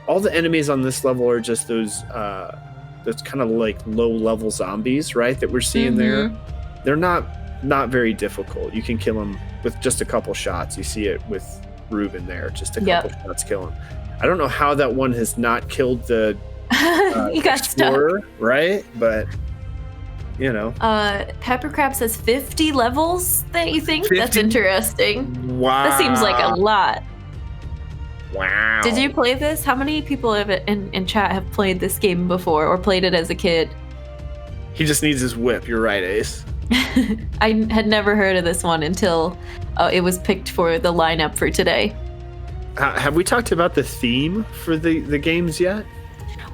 all the enemies on this level are just those kind of like low-level zombies, right, that we're seeing there. They're not very difficult. You can kill them with just a couple shots. You see it with Ruben there. Just a couple shots kill him. I don't know how that one has not killed the he got explorer, stuck. Right? But Peppercrab says 50 levels that you think? 50? That's interesting. Wow. That seems like a lot. Wow. Did you play this? How many people in chat have played this game before or played it as a kid? He just needs his whip. You're right, Ace. I had never heard of this one until it was picked for the lineup for today. Have we talked about the theme for the games yet?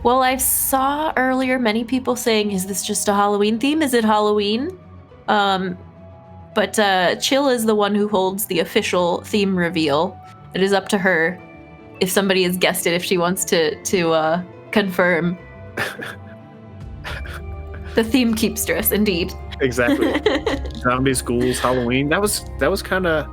Well, I saw earlier many people saying, is this just a Halloween theme? Is it Halloween? But Chill is the one who holds the official theme reveal. It is up to her if somebody has guessed it, if she wants to confirm. The theme keepstress, indeed. Exactly. Zombies, ghouls, Halloween. That was kind of,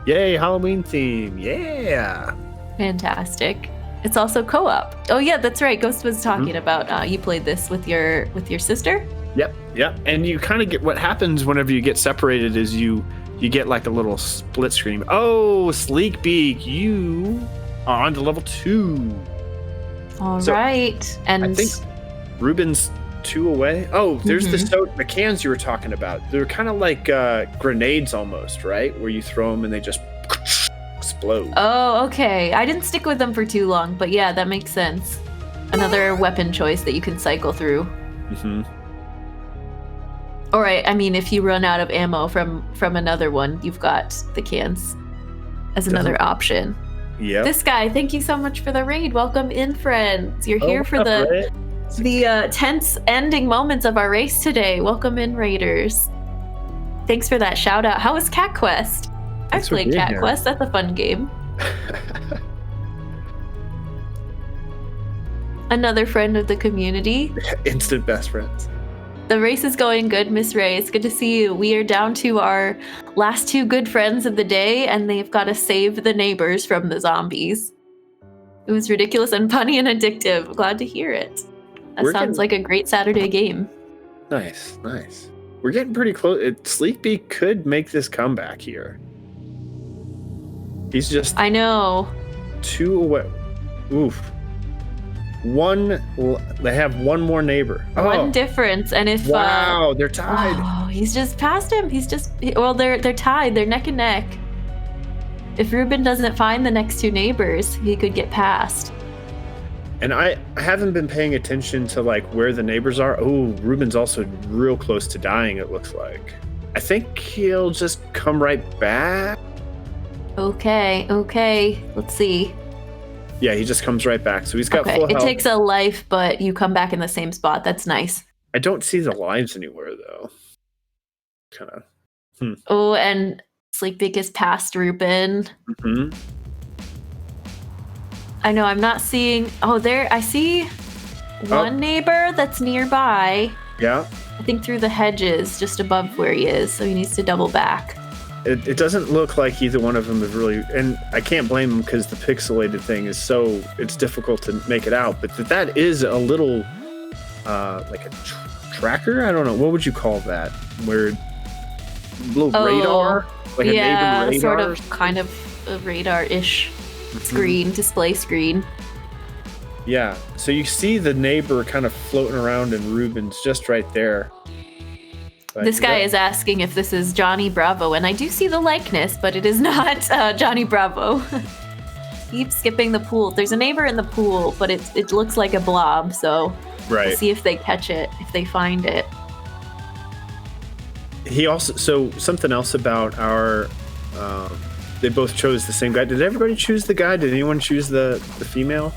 yay, Halloween theme. Yeah. Fantastic. It's also co-op. Oh yeah, that's right. Ghost was talking about you played this with your sister. Yep. And you kind of get what happens whenever you get separated is you get like a little split screen. Oh, Sneakbike, you are on to level 2. All right. And I think Ruben's 2 away. Oh, there's the cans you were talking about. They're kind of like grenades almost, right? Where you throw them and they just explode. Oh, okay. I didn't stick with them for too long, but yeah, that makes sense. Another weapon choice that you can cycle through. Mm-hmm. All right. I mean, if you run out of ammo from another one, you've got the cans as another option. Yeah. This guy, thank you so much for the raid. Welcome in, friends. You're here for the tense ending moments of our race today. Welcome in, raiders. Thanks for that shout out. How was Cat Quest? I've played Cat Quest. That's a fun game. Another friend of the community. Instant best friends. The race is going good, Miss Ray. It's good to see you. We are down to our last 2 good friends of the day, and they've got to save the neighbors from the zombies. It was ridiculous and punny and addictive. Glad to hear it. That sounds like a great Saturday game. Nice. We're getting pretty close. Sneakbike could make this comeback here. He's just... I know. 2 away. Oof. They have 1 more neighbor. One difference, and if wow, they're tied. Oh, he's just past him. They're tied. They're neck and neck. If Ruben doesn't find the next 2 neighbors, he could get past. And I haven't been paying attention to like where the neighbors are. Oh, Ruben's also real close to dying. It looks like. I think he'll just come right back. Okay. Let's see. Yeah, he just comes right back. So he's got full health. It takes a life, but you come back in the same spot. That's nice. I don't see the lives anywhere, though. Kind of. Oh, and Sneakbike is past Ruben. Mm-hmm. I know, I'm not seeing... Oh, there, I see one neighbor that's nearby. Yeah. I think through the hedges, just above where he is, so he needs to double back. It doesn't look like either one of them is really, and I can't blame him because the pixelated thing is it's difficult to make it out, but that is a little, like a tracker? I don't know. What would you call that? Where, little radar? Like a neighbor radar? Sort of, kind of a radar-ish screen, display screen. Yeah, so you see the neighbor kind of floating around and Ruben's just right there. This guy is asking if this is Johnny Bravo, and I do see the likeness, but it is not Johnny Bravo. Keep skipping the pool. There's a neighbor in the pool, but it looks like a blob, so we'll see if they catch it, if they find it. He also, so something else about our, they both chose the same guy. Did everybody choose the guy? Did anyone choose the female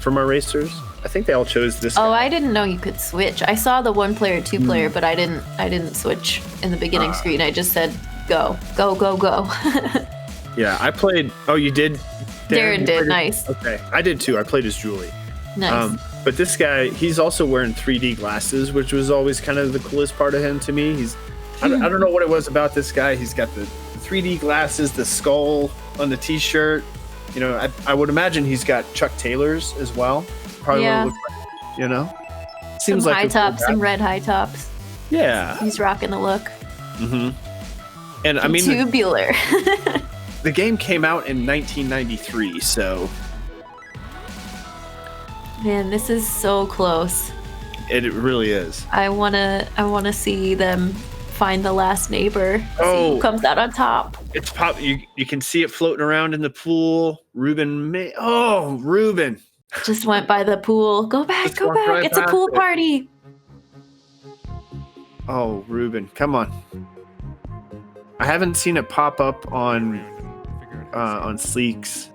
from our racers? I think they all chose this guy. Oh, I didn't know you could switch. I saw the 1-player, 2-player, but I didn't switch in the beginning screen. I just said go. Yeah, I played. Oh, you did? Darren did. Nice. Okay, I did too. I played as Julie. Nice. But this guy, he's also wearing 3D glasses, which was always kind of the coolest part of him to me. I don't know what it was about this guy. He's got the 3D glasses, the skull on the t-shirt. You know, I would imagine he's got Chuck Taylors as well. Probably what it looks like, you know? Seems some like high tops, some red high tops. Yeah. He's rocking the look. Mm-hmm. And I mean, tubular. The game came out in 1993, so. Man, this is so close. It really is. I wanna see them find the last neighbor. See who comes out on top. It's you can see it floating around in the pool. Ruben. Just went by the pool. Go back. Right, it's a pool party. Oh, Ruben, come on. I haven't seen it pop up on Sleek's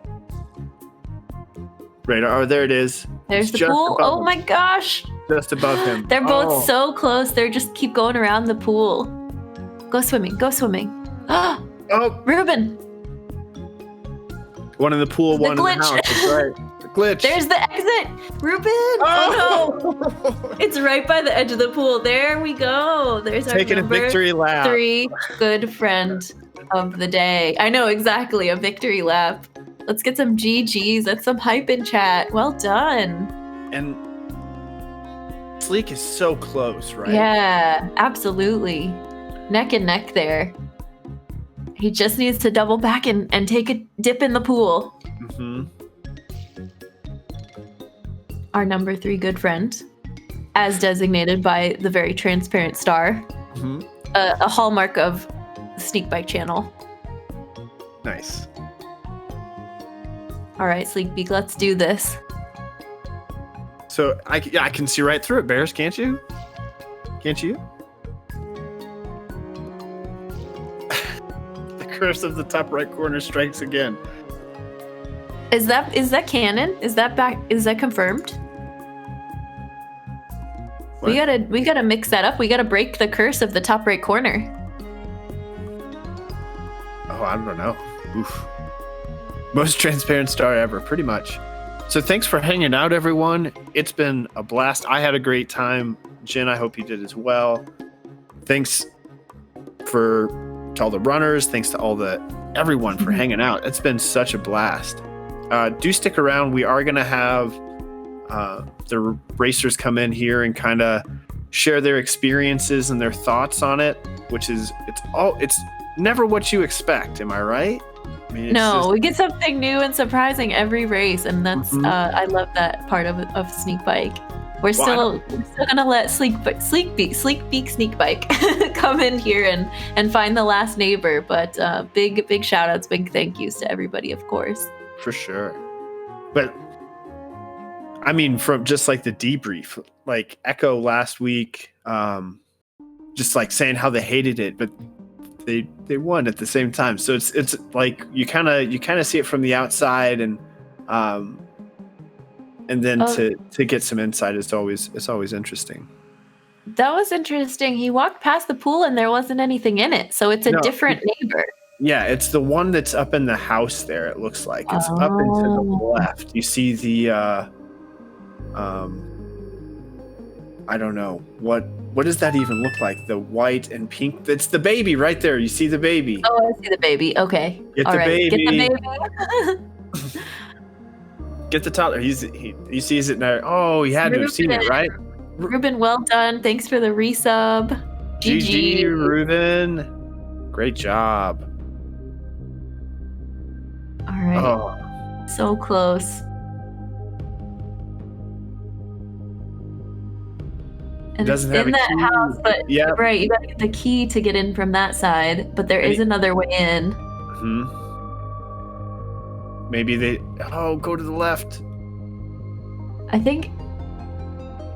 radar. Oh, there it is. There's the pool. Oh my gosh. Just above him. They're both so close. They're just keep going around the pool. Go swimming. Oh, Ruben. One in the pool, one in the house. That's right. Glitch. There's the exit. Ruben. Oh no. It's right by the edge of the pool. There we go. There's our Taking a number victory lap. 3 good friend of the day. I know exactly, a victory lap. Let's get some GGs. That's some hype in chat. Well done. And Sleek is so close, right? Yeah, absolutely. Neck and neck there. He just needs to double back and take a dip in the pool. Mm-hmm. Our number 3 good friend, as designated by the very transparent star. Mm-hmm. A hallmark of the Sneakbike channel. Nice. All right, Sleekbeak, let's do this. So I can see right through it, Bears, can't you? Can't you? The curse of the top right corner strikes again. Is that canon? Is that confirmed? What? We gotta mix that up. We gotta break the curse of the top right corner. Oh, I don't know. Oof. Most transparent star ever, pretty much. So thanks for hanging out, everyone. It's been a blast. I had a great time. Jen, I hope you did as well. Thanks to all the runners. Thanks to everyone for hanging out. It's been such a blast. Do stick around. We are going to have the racers come in here and kind of share their experiences and their thoughts on it, which is it's never what you expect. Am I right? I mean, We get something new and surprising every race, and that's I love that part of Sneakbike. We're still gonna let Sleekbeak Sneakbike come in here and find the last neighbor. But big shout outs, big thank yous to everybody, of course. For sure. But I mean, from just like the debrief, like Echo last week, just like saying how they hated it, but they won at the same time. So it's like you kind of see it from the outside, and then to get some insight is always interesting. That was interesting. He walked past the pool and there wasn't anything in it, so it's a different neighbor. Yeah, it's the one that's up in the house there. It looks like it's up and to the left. You see the I don't know what does that even look like? The white and pink. It's the baby right there. You see the baby. Oh, I see the baby. Okay. Get All the right. baby. Get the baby. Get the toddler. He sees it now. Oh, he had to have seen it, right? Ruben, well done. Thanks for the resub. GG, Ruben. Great job. All right. Oh. So close. And Doesn't it's have in a that key. house, but Yeah. right, you gotta get the key to get in from that side, but there is another way in. Maybe go to the left. I think,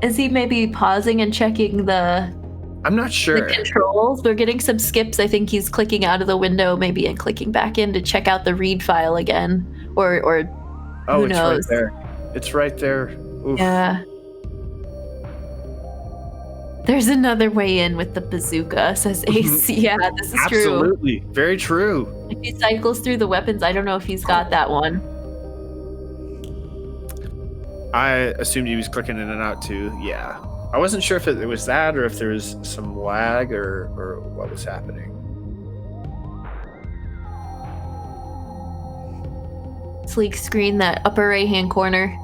is he maybe pausing and checking the I'm not sure. the controls? We're getting some skips. I think he's clicking out of the window maybe and clicking back in to check out the read file again, or who knows? Right there. It's right there. Oof. Yeah. There's another way in with the bazooka, says Ace. Yeah, this is true. Absolutely. Very true. If he cycles through the weapons, I don't know if he's got that one. I assumed he was clicking in and out too. Yeah. I wasn't sure if it was that or if there was some lag or what was happening. Sleek screen, that upper right hand corner,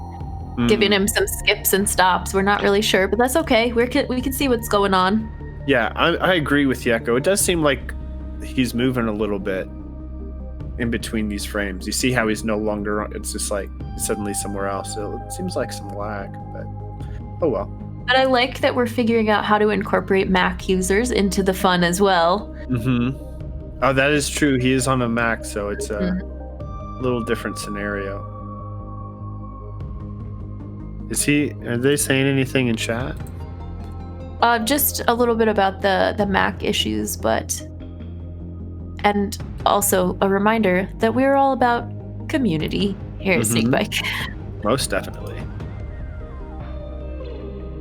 giving him some skips and stops. We're not really sure, but that's okay. We can see what's going on. Yeah, I agree with you, Echo. It does seem like he's moving a little bit in between these frames. You see how he's no longer on, it's just like suddenly somewhere else. So it seems like some lag, but oh well. But I like that we're figuring out how to incorporate Mac users into the fun as well. Oh, that is true. He is on a Mac, so it's a little different scenario. Are they saying anything in chat? Just a little bit about the Mac issues, and also a reminder that we're all about community here at Sneakbike. Most definitely.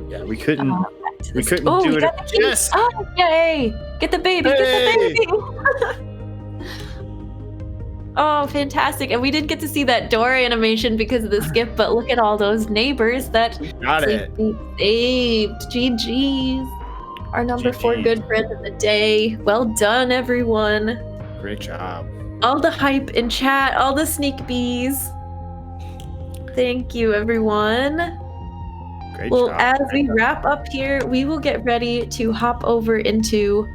Yeah, we couldn't do it. Yes. Oh, yay! Get the baby! Hey! Get the baby! Oh, fantastic. And we didn't get to see that door animation because of the skip, but look at all those neighbors that Got it. saved. GG's. Our number 4 GG. good friend of the day. Well done, everyone. Great job. All the hype in chat, all the sneak bees. Thank you, everyone. Great Well, job. as we wrap up here, we will get ready to hop over into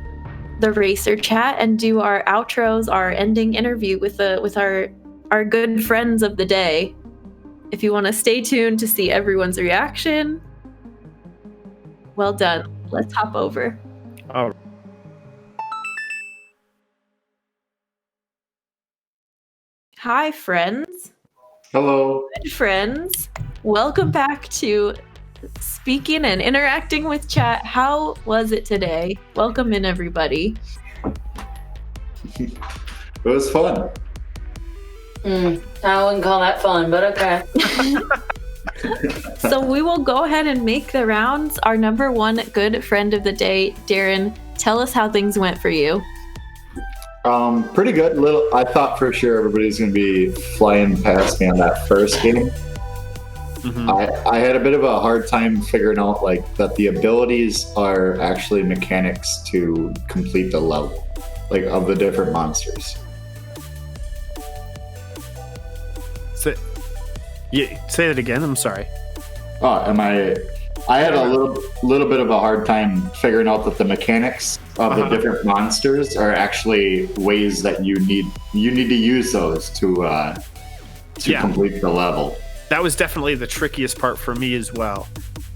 the racer chat and do our outros, our ending interview with our good friends of the day. If you want to stay tuned to see everyone's reaction, well done. Let's hop over. Oh, Hi, friends. Hello. Good friends. Welcome back to Speaking and Interacting with Chat. How was it today? Welcome in, everybody. It was fun. I wouldn't call that fun, but okay. So we will go ahead and make the rounds. Our number 1 good friend of the day, Darren, tell us how things went for you. Pretty good. I thought for sure everybody's gonna be flying past me on that first game. I had a bit of a hard time figuring out like that the abilities are actually mechanics to complete the level, like of the different monsters. say that again. I'm sorry. Oh, I had a little bit of a hard time figuring out that the mechanics of the different monsters are actually ways that you need to use those to complete the level. That was definitely the trickiest part for me as well.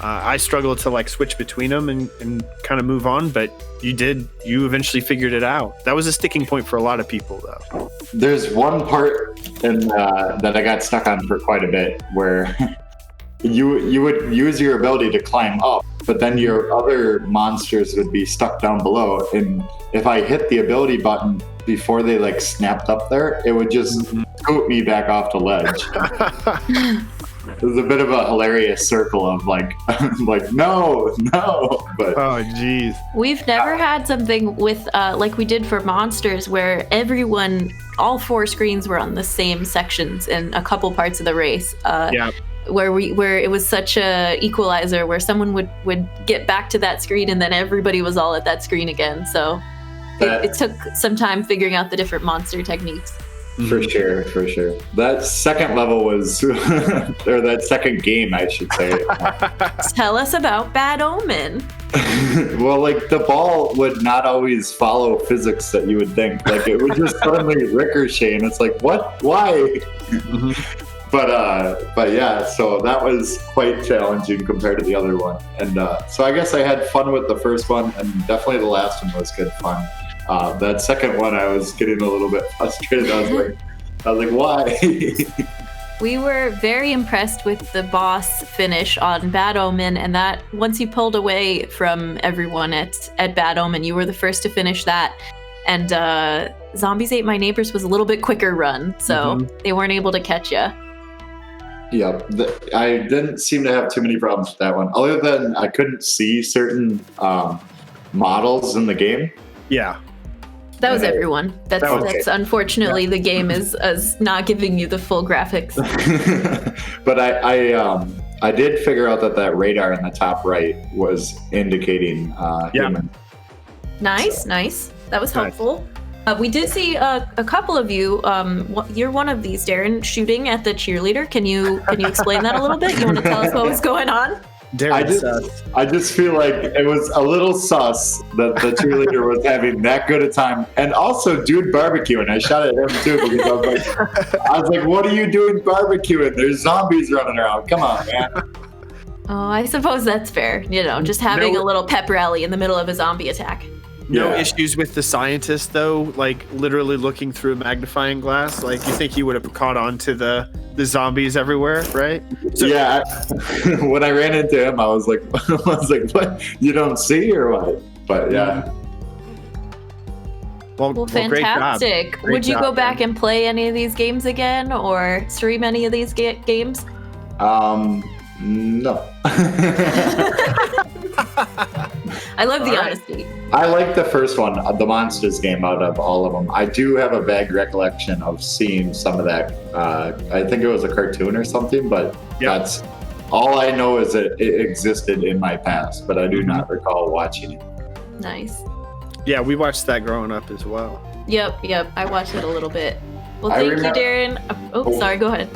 I struggled to like switch between them and kind of move on, but you eventually figured it out. That was a sticking point for a lot of people though. There's one part that I got stuck on for quite a bit where you would use your ability to climb up, but then your other monsters would be stuck down below. And if I hit the ability button before they like snapped up there, it would just scoot me back off the ledge. It was a bit of a hilarious circle of like no, but Oh geez. We've never had something with like we did for monsters where all 4 screens were on the same sections in a couple parts of the race. Where it was such a equalizer where someone would get back to that screen and then everybody was all at that screen again. So it took some time figuring out the different monster techniques. For sure. That second level was, or that second game, I should say. Tell us about Bad Omen. Well, like the ball would not always follow physics that you would think. Like it would just suddenly ricochet, and it's like, what? Why? But yeah, so that was quite challenging compared to the other one. And so I guess I had fun with the first one, and definitely the last one was good fun. That second one, I was getting a little bit frustrated. I was like, why? We were very impressed with the boss finish on Bad Omen, and that once you pulled away from everyone at Bad Omen, you were the first to finish that. And Zombies Ate My Neighbors was a little bit quicker run, so they weren't able to catch you. Yeah, I didn't seem to have too many problems with that one, other than I couldn't see certain models in the game. Yeah. That was everyone. That's unfortunately the game is not giving you the full graphics. But I did figure out that radar in the top right was indicating human. Nice. That was helpful. We did see a couple of you. You're one of these, Darren, shooting at the cheerleader. Can you explain that a little bit? You want to tell us what was going on? I just feel like it was a little sus that the cheerleader was having that good a time, and also dude barbecuing. I shot at him too because I was like, "What are you doing barbecuing? There's zombies running around. Come on, man." Oh, I suppose that's fair. Just having a little pep rally in the middle of a zombie attack. No issues with the scientist though, like literally looking through a magnifying glass. Like you think he would have caught on to the zombies everywhere, right? So, yeah. When I ran into him, I was like, "What? You don't see or what?" But yeah. Well, fantastic. Great Would you job, go back and play any of these games again, or stream any of these games? No. I love the All right. honesty. I like the first one, the Monsters game, out of all of them. I do have a vague recollection of seeing some of that. I think it was a cartoon or something, but Yep. that's all I know is that it existed in my past, but I do not recall watching it. Nice. Yeah, we watched that growing up as well. Yep. I watched it a little bit. Well, I thank you, remember- Darren. Oh, sorry. Go ahead.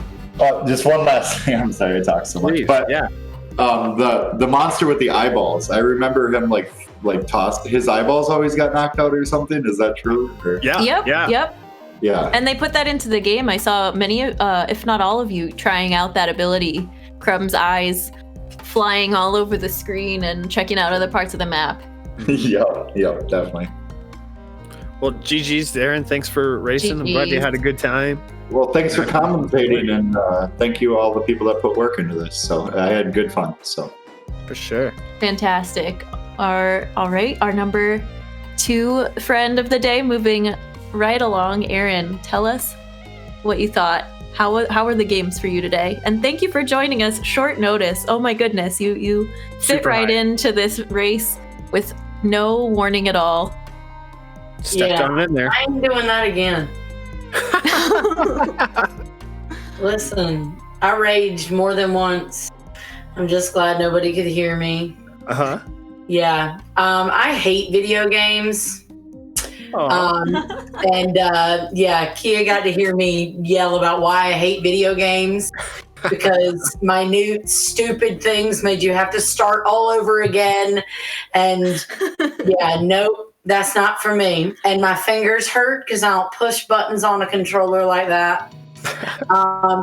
Just one last thing. I'm sorry I talk so much. Please, But yeah. the monster with the eyeballs, I remember him like tossed his eyeballs always got knocked out or something. Is that true? Or, Yeah. Yep. Yeah. Yep. yeah. And they put that into the game. I saw many, if not all of you, trying out that ability. Crumb's eyes flying all over the screen and checking out other parts of the map. Yep, definitely. Well, GG's, Darren. Thanks for racing. I'm glad you GGs. had a good time. Well, thanks for commentating, and thank you all the people that put work into this. So I had good fun. So For sure. Fantastic. All right, our number 2 friend of the day, moving right along. Aaron, tell us what you thought. How were the games for you today? And thank you for joining us. Short notice. Oh my goodness, you fit Super right high. into this race with no warning at all. Stepped Yeah. on in there. I'm doing that again. Listen, I raged more than once. I'm just glad nobody could hear me. Uh-huh. Yeah. I hate video games. Aw. Yeah, Kia got to hear me yell about why I hate video games because minute, stupid things made you have to start all over again. And yeah, nope, that's not for me. And my fingers hurt because I don't push buttons on a controller like that.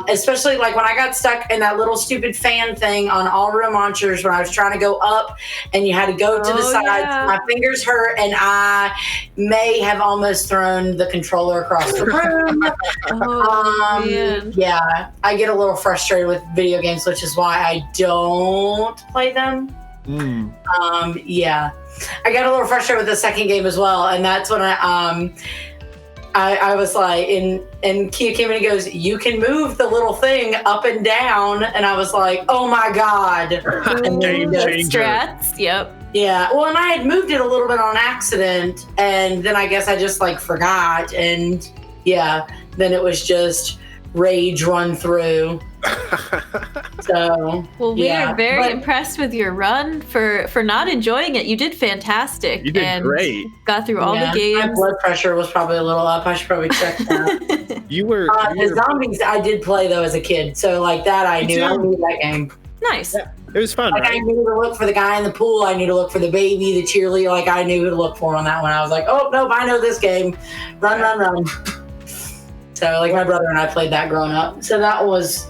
Especially like when I got stuck in that little stupid fan thing on all room launchers when I was trying to go up and you had to go to the Oh, sides. yeah. My fingers hurt and I may have almost thrown the controller across the room. Oh, man. Yeah, I get a little frustrated with video games, which is why I don't play them. Mm. Yeah, I got a little frustrated with the second game as well, and that's when I was like, and Kia came in and goes, "You can move the little thing up and down," and I was like, "Oh my god!" And Game then, changer. Strats. Yep. yeah, well, and I had moved it a little bit on accident, and then I guess I just like forgot, and yeah, then it was just rage run through. So Well, we yeah, are very but- impressed with your run for not enjoying it. You did fantastic. You did and great. Got through all yeah, the my games. blood pressure was probably a little up. I should probably check that. You were, The zombies I did play though as a kid, so like that I Me knew. I too. knew that game. Nice. it was fun, Like I right? knew to look for the guy in the pool. I knew to look for the baby, the cheerleader. Like I knew who to look for on that one. I was like, oh nope, I know this game. Run. So like my brother and I played that growing up. So that was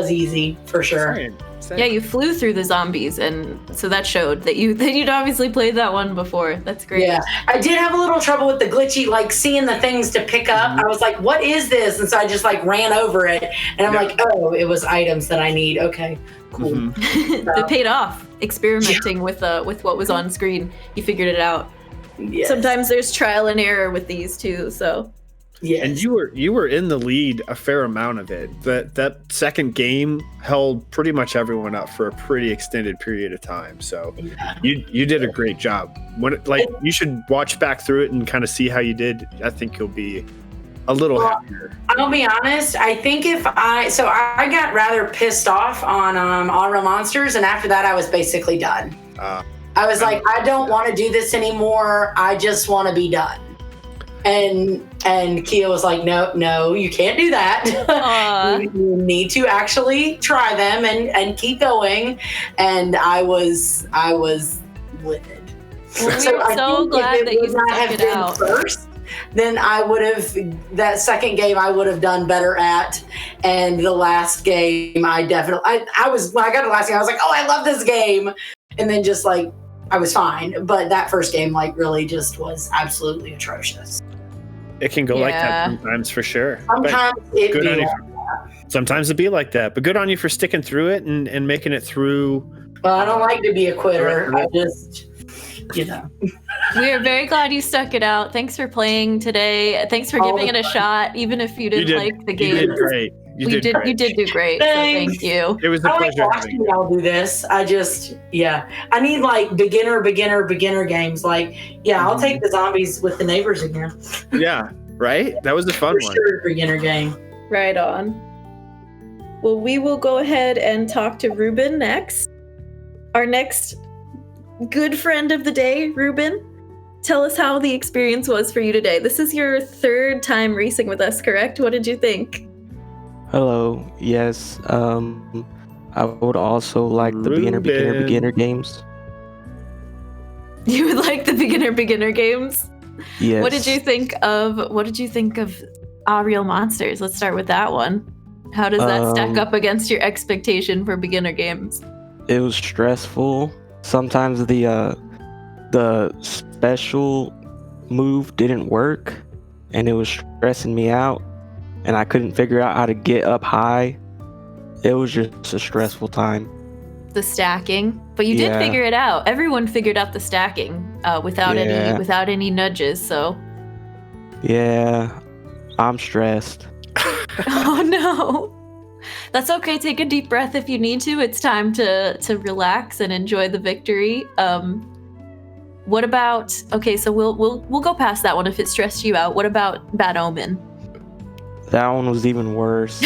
easy for sure. Same. Yeah, you flew through the zombies, and so that showed that you'd obviously played that one before. That's great. Yeah, I did have a little trouble with the glitchy, like seeing the things to pick up. I was like, what is this? And so I just like ran over it. And I'm Yeah. like, oh, it was items that I need. Okay, cool. Mhm. It paid off. Experimenting with what was on screen, you figured it out. Yes. Sometimes there's trial and error with these too. So Yes. And you were in the lead a fair amount of it. That second game held pretty much everyone up for a pretty extended period of time. So you did a great job. You should watch back through it and kind of see how you did. I think you'll be a little happier. I'll be honest. I think I got rather pissed off on All Real Monsters, and after that, I was basically done. I was like, I don't want to do this anymore. I just want to be done. And Kia was like, no, you can't do that. You need to actually try them and keep going. And I was livid. Well, we So are I so think glad if that it you would not stuck have it been out. first, then I would have, that second game I would have done better at. And the last game I definitely, I was, when I got to the last game, I was like, oh, I love this game. And then just like, I was fine. But that first game like really just was absolutely atrocious. It can go like Yeah. that sometimes for sure. But Sometimes it good be on you. like, Sometimes it'd be like that. But good on you for sticking through it and making it through. well, I don't like to be a quitter. I just, We are very glad you stuck it out. Thanks for playing today. Thanks for All giving the it a shot, even if you didn't like the You game. did great. You did great. You did do great. So Thanks. thank you. It was a I like pleasure having watching you. y'all do this. I need like beginner games. Like, I'll take the zombies with the neighbors again. Yeah, right? That was a fun For one. sure, beginner game. Right on. Well, we will go ahead and talk to Ruben next. Our next good friend of the day, Ruben. Tell us how the experience was for you today. This is your third time racing with us, correct? What did you think? Hello. Yes. I would also like the beginner games. You would like the beginner games? Yes. What did you think of Real Monsters? Let's start with that one. How does that stack up against your expectation for beginner games? It was stressful. Sometimes the special move didn't work, and it was stressing me out, and I couldn't figure out how to get up high. It was just a stressful time. The stacking, but you did figure it out. Everyone figured out the stacking without any nudges. So yeah, I'm stressed. oh no, that's okay. Take a deep breath if you need to. It's time to relax and enjoy the victory. What about? Okay, so we'll go past that one if it stressed you out. What about Bad Omen? That one was even worse.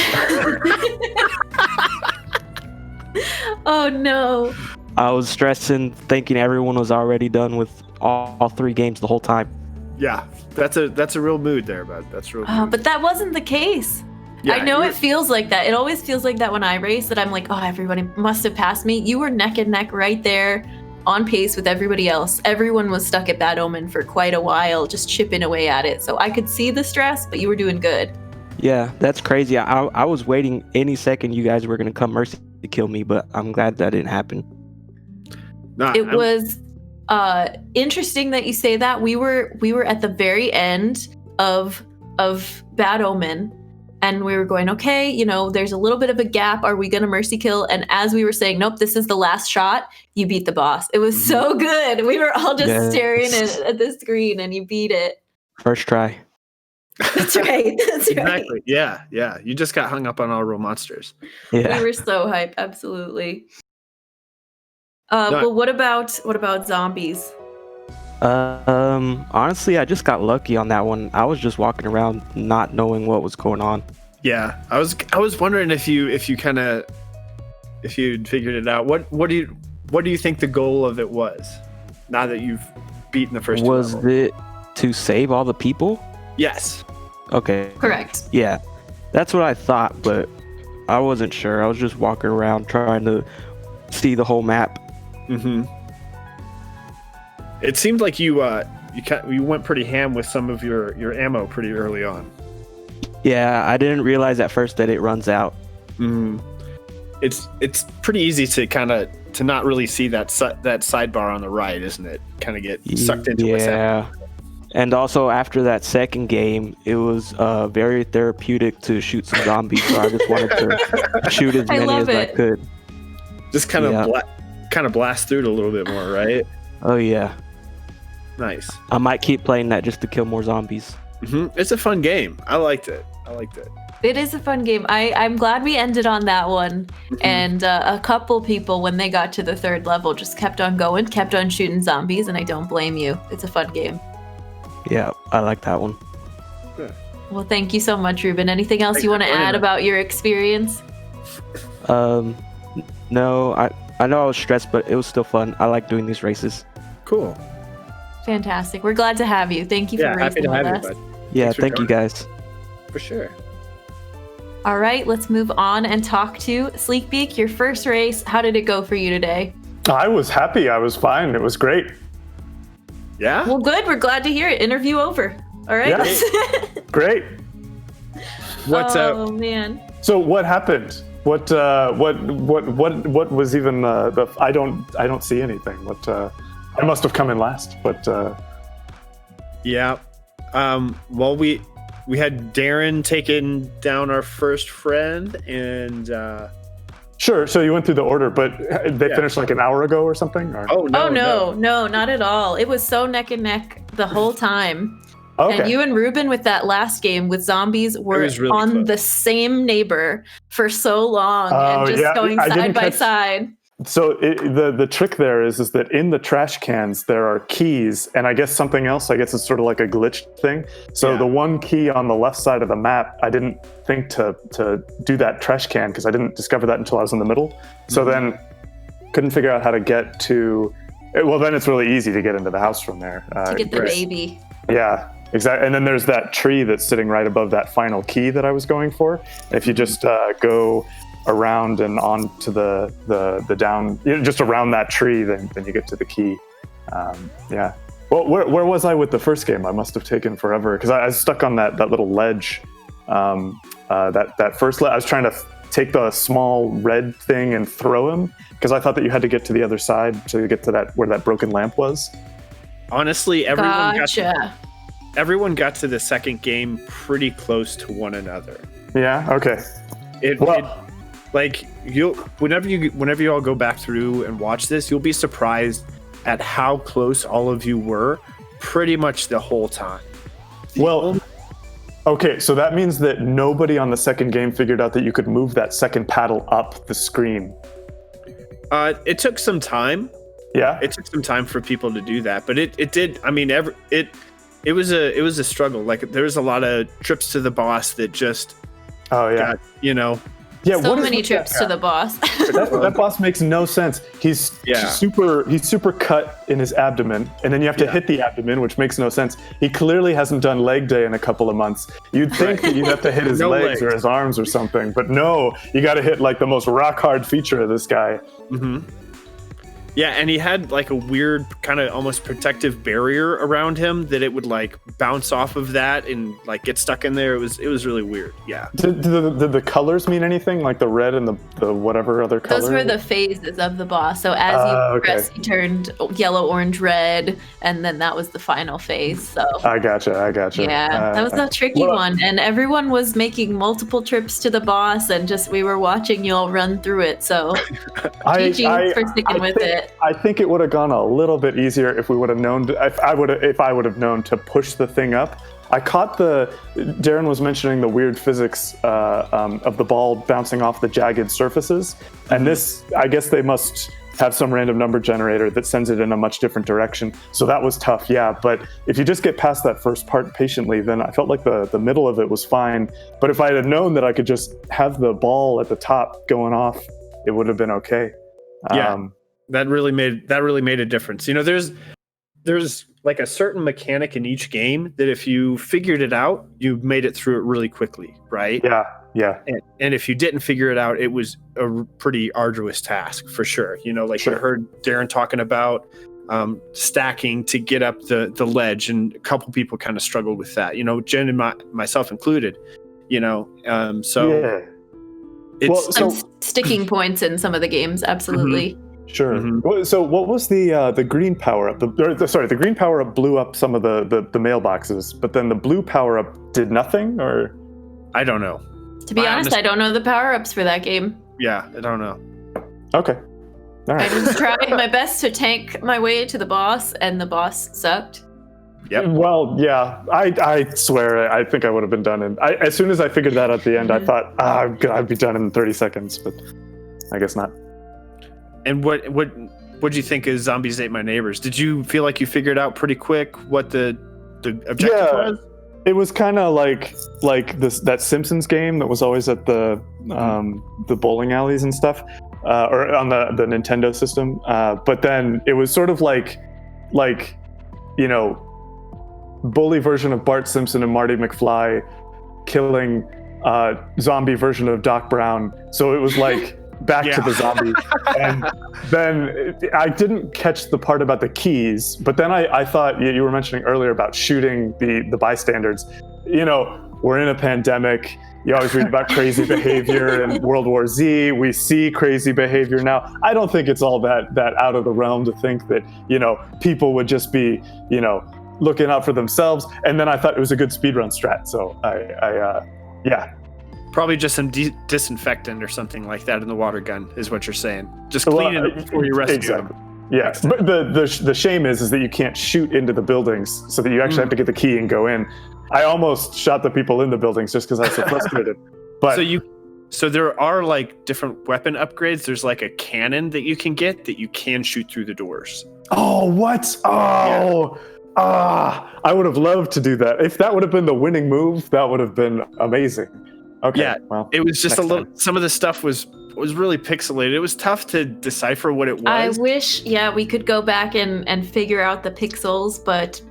Oh no. I was stressing, thinking everyone was already done with all 3 games the whole time. Yeah, that's a real mood there, bud. That's real. Mood. But that wasn't the case. Yeah, I know it feels like that. It always feels like that when I race, that I'm like, oh, everybody must have passed me. You were neck and neck right there on pace with everybody else. Everyone was stuck at Bad Omen for quite a while, just chipping away at it. So I could see the stress, but you were doing good. Yeah, that's crazy. I was waiting any second you guys were going to come mercy to kill me, but I'm glad that didn't happen. It was interesting that you say that. We were at the very end of Bad Omen, and we were going, okay, there's a little bit of a gap. Are we gonna mercy kill? And as we were saying, nope, this is the last shot, you beat the boss. It was so good. We were all just staring at the screen, and you beat it. First try. That's right. That's exactly. Right. Yeah. You just got hung up on All Real Monsters. Yeah. We were so hyped. Absolutely. Well, what about zombies? Honestly, I just got lucky on that one. I was just walking around not knowing what was going on. Yeah, I was wondering if you'd figured it out. What do you think the goal of it was? Now that you've beaten the first was two levels? it to save all the people? Yes. Okay. Correct. Yeah, that's what I thought, but I wasn't sure. I was just walking around trying to see the whole map. Mm-hmm. It seemed like you went pretty ham with some of your ammo pretty early on. Yeah, I didn't realize at first that it runs out. Mm-hmm. It's pretty easy to not really see that sidebar on the right, isn't it? Kind of get sucked into what's happening. And also after that second game, it was very therapeutic to shoot some zombies. So I just wanted to shoot as many as I could. Just kind of blast through it a little bit more, right? Oh yeah. Nice. I might keep playing that just to kill more zombies. Mm-hmm. It's a fun game. I liked it. It is a fun game. I'm glad we ended on that one. Mm-hmm. And a couple people, when they got to the 3rd level, just kept on going, kept on shooting zombies, and I don't blame you. It's a fun game. Yeah, I like that one. Good. Well, thank you so much, Ruben. Anything else you want to add about your experience? No, I know I was stressed, but it was still fun. I like doing these races. Cool. Fantastic. We're glad to have you. Thank you for racing with us. Bud. Yeah, thank you guys. For sure. All right, let's move on and talk to Sneakbike, your first race. How did it go for you today? I was happy. I was fine. It was great. Yeah? Well, good. We're glad to hear it. Interview over. All right. Yeah. Great. What's up? Oh man. So what happened? What was even the? I don't see anything. I must have come in last, but. Yeah. Well, we had Darren taking down our first friend, and. Sure. So you went through the order, but they finished like an hour ago or something? Or? Oh no, no, not at all. It was so neck and neck the whole time. Okay. And you and Ruben with that last game with zombies were was really on close. the same neighbor for so long and just yeah, going I side didn't by catch- side. So the trick there is that in the trash cans there are keys, and I guess something else. I guess it's sort of like a glitch thing. So Yeah. the one key on the left side of the map, I didn't think to do that trash can because I didn't discover that until I was in the middle. So then couldn't figure out how to get to. Well, then it's really easy to get into the house from there. To get the Right. baby. Yeah, exactly. And then there's that tree that's sitting right above that final key that I was going for. If you just go around and on to the down, just around that tree, then you get to the key. Yeah. Well, where was I with the first game? I must have taken forever because I was stuck on that little ledge. That first I was trying to take the small red thing and throw him because I thought that you had to get to the other side to get to that where that broken lamp was. Honestly, Gotcha. everyone got to the second game pretty close to one another. Yeah. Okay. Whenever you all go back through and watch this, you'll be surprised at how close all of you were pretty much the whole time. Well, okay, so that means that nobody on the second game figured out that you could move that second paddle up the screen. It took some time. Yeah. It took some time for people to do that, but it did. I mean, it was a struggle. Like there was a lot of trips to the boss that just Oh yeah. got, Yeah. So what is many with trips to the boss. that boss makes no sense. He's super cut in his abdomen, and then you have to hit the abdomen, which makes no sense. He clearly hasn't done leg day in a couple of months. You'd think that you'd have to hit his legs or his arms or something, but no, you got to hit like the most rock hard feature of this guy. Mm-hmm. Yeah, and he had like a weird kind of almost protective barrier around him that it would like bounce off of that and like get stuck in there. It was really weird. Yeah. Did the colors mean anything? Like the red and the whatever other color? Those were the phases of the boss. So as you progress, he turned yellow, orange, red, and then that was the final phase. So I gotcha. yeah, that was a tricky one, and everyone was making multiple trips to the boss, and just we were watching you all run through it. So GG for sticking with it. I think it would have gone a little bit easier if we would have known. If I would have known to push the thing up. I caught Darren was mentioning the weird physics of the ball bouncing off the jagged surfaces, and this, I guess they must have some random number generator that sends it in a much different direction. So that was tough, yeah. But if you just get past that first part patiently, then I felt like the middle of it was fine. But if I had known that I could just have the ball at the top going off, it would have been okay. Yeah. That really made a difference. There's like a certain mechanic in each game that if you figured it out, you made it through it really quickly, right? Yeah. And if you didn't figure it out, it was a pretty arduous task for sure. You heard Darren talking about stacking to get up the ledge, and a couple people kind of struggled with that. Jen and myself included. Yeah. It's some sticking points in some of the games, absolutely. Mm-hmm. Sure. Mm-hmm. So what was the green power up? The green power up blew up some of the mailboxes, but then the blue power up did nothing, or I don't know. To be honest, I don't know the power ups for that game. Yeah, I don't know. Okay. All right. I just tried my best to tank my way to the boss, and the boss sucked. Yep. Well, yeah, I swear, I think I would have been done as soon as I figured that at the end, I thought I'd be done in 30 seconds, but I guess not. And what do you think of Zombies Ate My Neighbors? Did you feel like you figured out pretty quick what the objective was? It was kind of like that Simpsons game that was always at the bowling alleys and stuff, or on the Nintendo system. But then it was sort of like bully version of Bart Simpson and Marty McFly killing zombie version of Doc Brown. So it was like back to the zombie. And then I didn't catch the part about the keys, but then I thought you were mentioning earlier about shooting the bystanders. We're in a pandemic. You always read about crazy behavior in World War Z. We see crazy behavior now. I don't think it's all that out of the realm to think that, people would just be, looking out for themselves. And then I thought it was a good speedrun strat. So yeah. Probably just some disinfectant or something like that in the water gun is what you're saying. Just clean it up before you rescue them. Yeah, but the shame is that you can't shoot into the buildings, so that you actually have to get the key and go in. I almost shot the people in the buildings just because I was so frustrated. But so there are like different weapon upgrades. There's like a cannon that you can get that you can shoot through the doors. Oh, what? Oh, I would have loved to do that. If that would have been the winning move, that would have been amazing. Okay, yeah, well, it was just a little. time. Some of the stuff was really pixelated. It was tough to decipher what it was. I wish, we could go back and figure out the pixels, but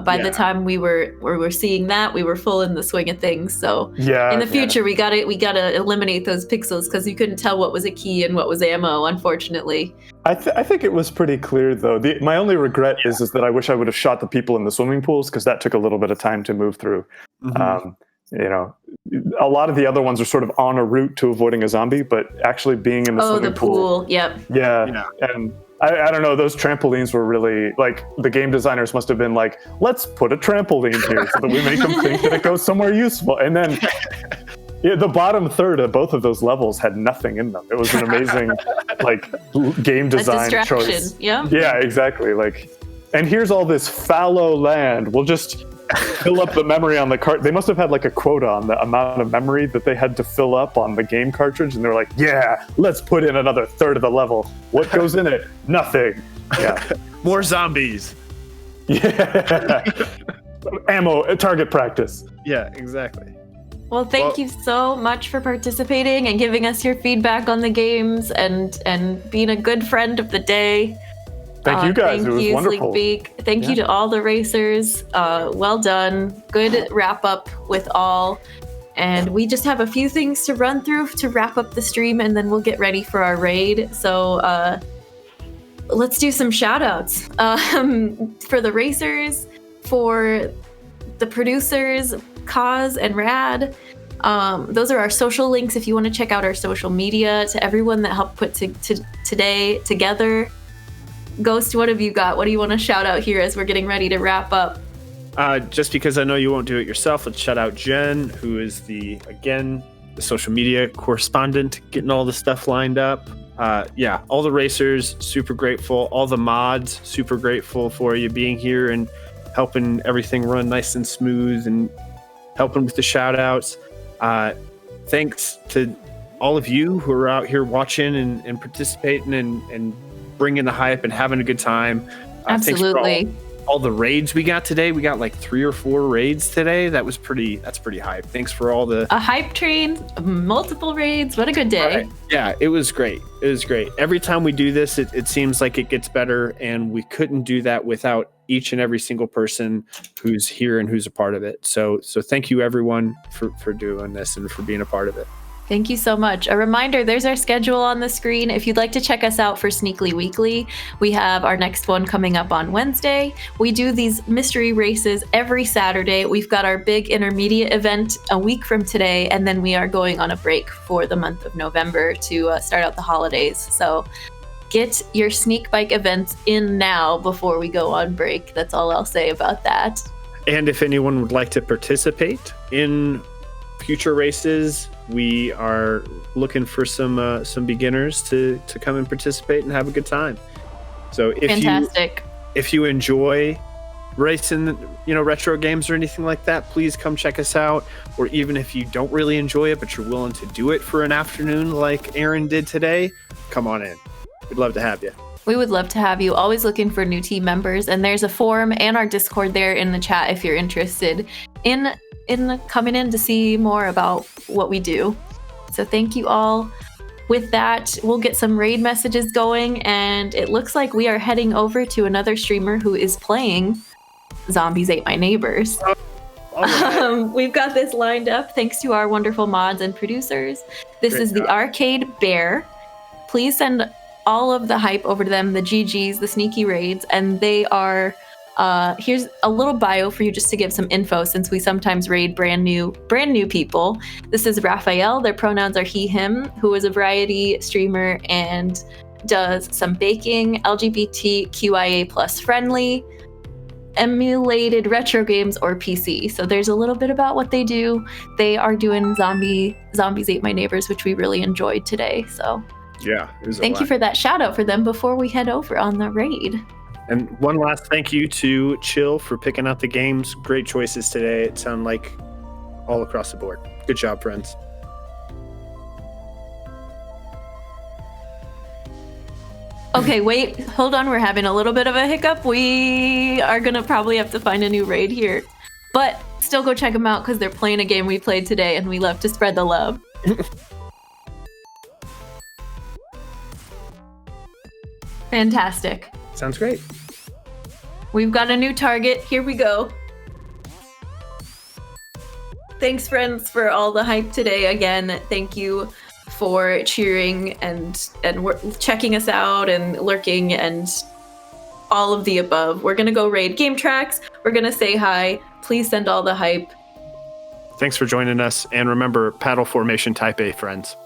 by the time we were seeing that, we were full in the swing of things. So in the future, we gotta eliminate those pixels because you couldn't tell what was a key and what was ammo, unfortunately. I think it was pretty clear though. My only regret is that I wish I would have shot the people in the swimming pools because that took a little bit of time to move through. Mm-hmm. A lot of the other ones are sort of on a route to avoiding a zombie, but actually being in the swimming pool. Yep. Yeah. And I don't know, those trampolines were really, like, the game designers must have been like, let's put a trampoline here so that we make them think that it goes somewhere useful. And then the bottom third of both of those levels had nothing in them. It was an amazing, game design choice. Yeah. Yeah, exactly. And here's all this fallow land. We'll just fill up the memory on the cart. They must have had like a quota on the amount of memory that they had to fill up on the game cartridge, and they're like, "Yeah, let's put in another third of the level. What goes in it? Nothing. Yeah, more zombies. Yeah, ammo, target practice. Yeah, exactly. Well, thank you so much for participating and giving us your feedback on the games and being a good friend of the day. Thank you guys. It was wonderful. Sleekbeak. Thank you to all the racers. Well done. Good wrap up with all. And we just have a few things to run through to wrap up the stream, and then we'll get ready for our raid. So let's do some shout outs for the racers, for the producers, Kaz and Rad. Those are our social links if you want to check out our social media. To everyone that helped put today together. Ghost, what have you got? What do you want to shout out here as we're getting ready to wrap up? Just because I know you won't do it yourself, let's shout out Jen, who is the social media correspondent, getting all the stuff lined up. All the racers, super grateful. All the mods, super grateful for you being here and helping everything run nice and smooth and helping with the shout outs. Thanks to all of you who are out here watching and participating and bringing the hype and having a good time. Absolutely. Thanks for all the raids we got today. We got like 3 or 4 raids today. That's pretty hype. Thanks for all a hype train, multiple raids. What a good day. Right. Yeah, it was great. Every time we do this, it seems like it gets better, and we couldn't do that without each and every single person who's here and who's a part of it. So thank you everyone for doing this and for being a part of it. Thank you so much. A reminder, there's our schedule on the screen. If you'd like to check us out for Sneakly Weekly, we have our next one coming up on Wednesday. We do these mystery races every Saturday. We've got our big intermediate event a week from today, and then we are going on a break for the month of November to start out the holidays. So get your Sneakbike events in now before we go on break. That's all I'll say about that. And if anyone would like to participate in future races, we are looking for some beginners to come and participate and have a good time. So if you enjoy racing, retro games or anything like that, please come check us out. Or even if you don't really enjoy it, but you're willing to do it for an afternoon like Aaron did today, come on in. We'd love to have you. We would love to have you. Always looking for new team members. And there's a forum and our Discord there in the chat if you're interested in coming in to see more about what we do. So thank you all. With that, we'll get some raid messages going, and it looks like we are heading over to another streamer who is playing Zombies Ate My Neighbors. We've got this lined up thanks to our wonderful mods and producers. This is the Arcade Bear. Please send all of the hype over to them, the GGs, the sneaky raids, and they are here's a little bio for you just to give some info, since we sometimes raid brand new people. This is Raphael. Their pronouns are he, him, who is a variety streamer and does some baking, LGBTQIA plus friendly, emulated retro games or PC. So there's a little bit about what they do. They are doing Zombies Ate My Neighbors, which we really enjoyed today. So Yeah, it was a Thank you lot. for that shout out for them before we head over on the raid. And one last thank you to Chill for picking out the games. Great choices today. It sounded like all across the board. Good job, friends. Okay, wait, hold on. We're having a little bit of a hiccup. We are gonna probably have to find a new raid here, but still go check them out because they're playing a game we played today, and we love to spread the love. Fantastic. Sounds great. We've got a new target. Here we go. Thanks, friends, for all the hype today. Again, thank you for cheering and checking us out and lurking and all of the above. We're gonna go raid Game Tracks. We're gonna say hi. Please send all the hype. Thanks for joining us. And remember, paddle formation type A, friends.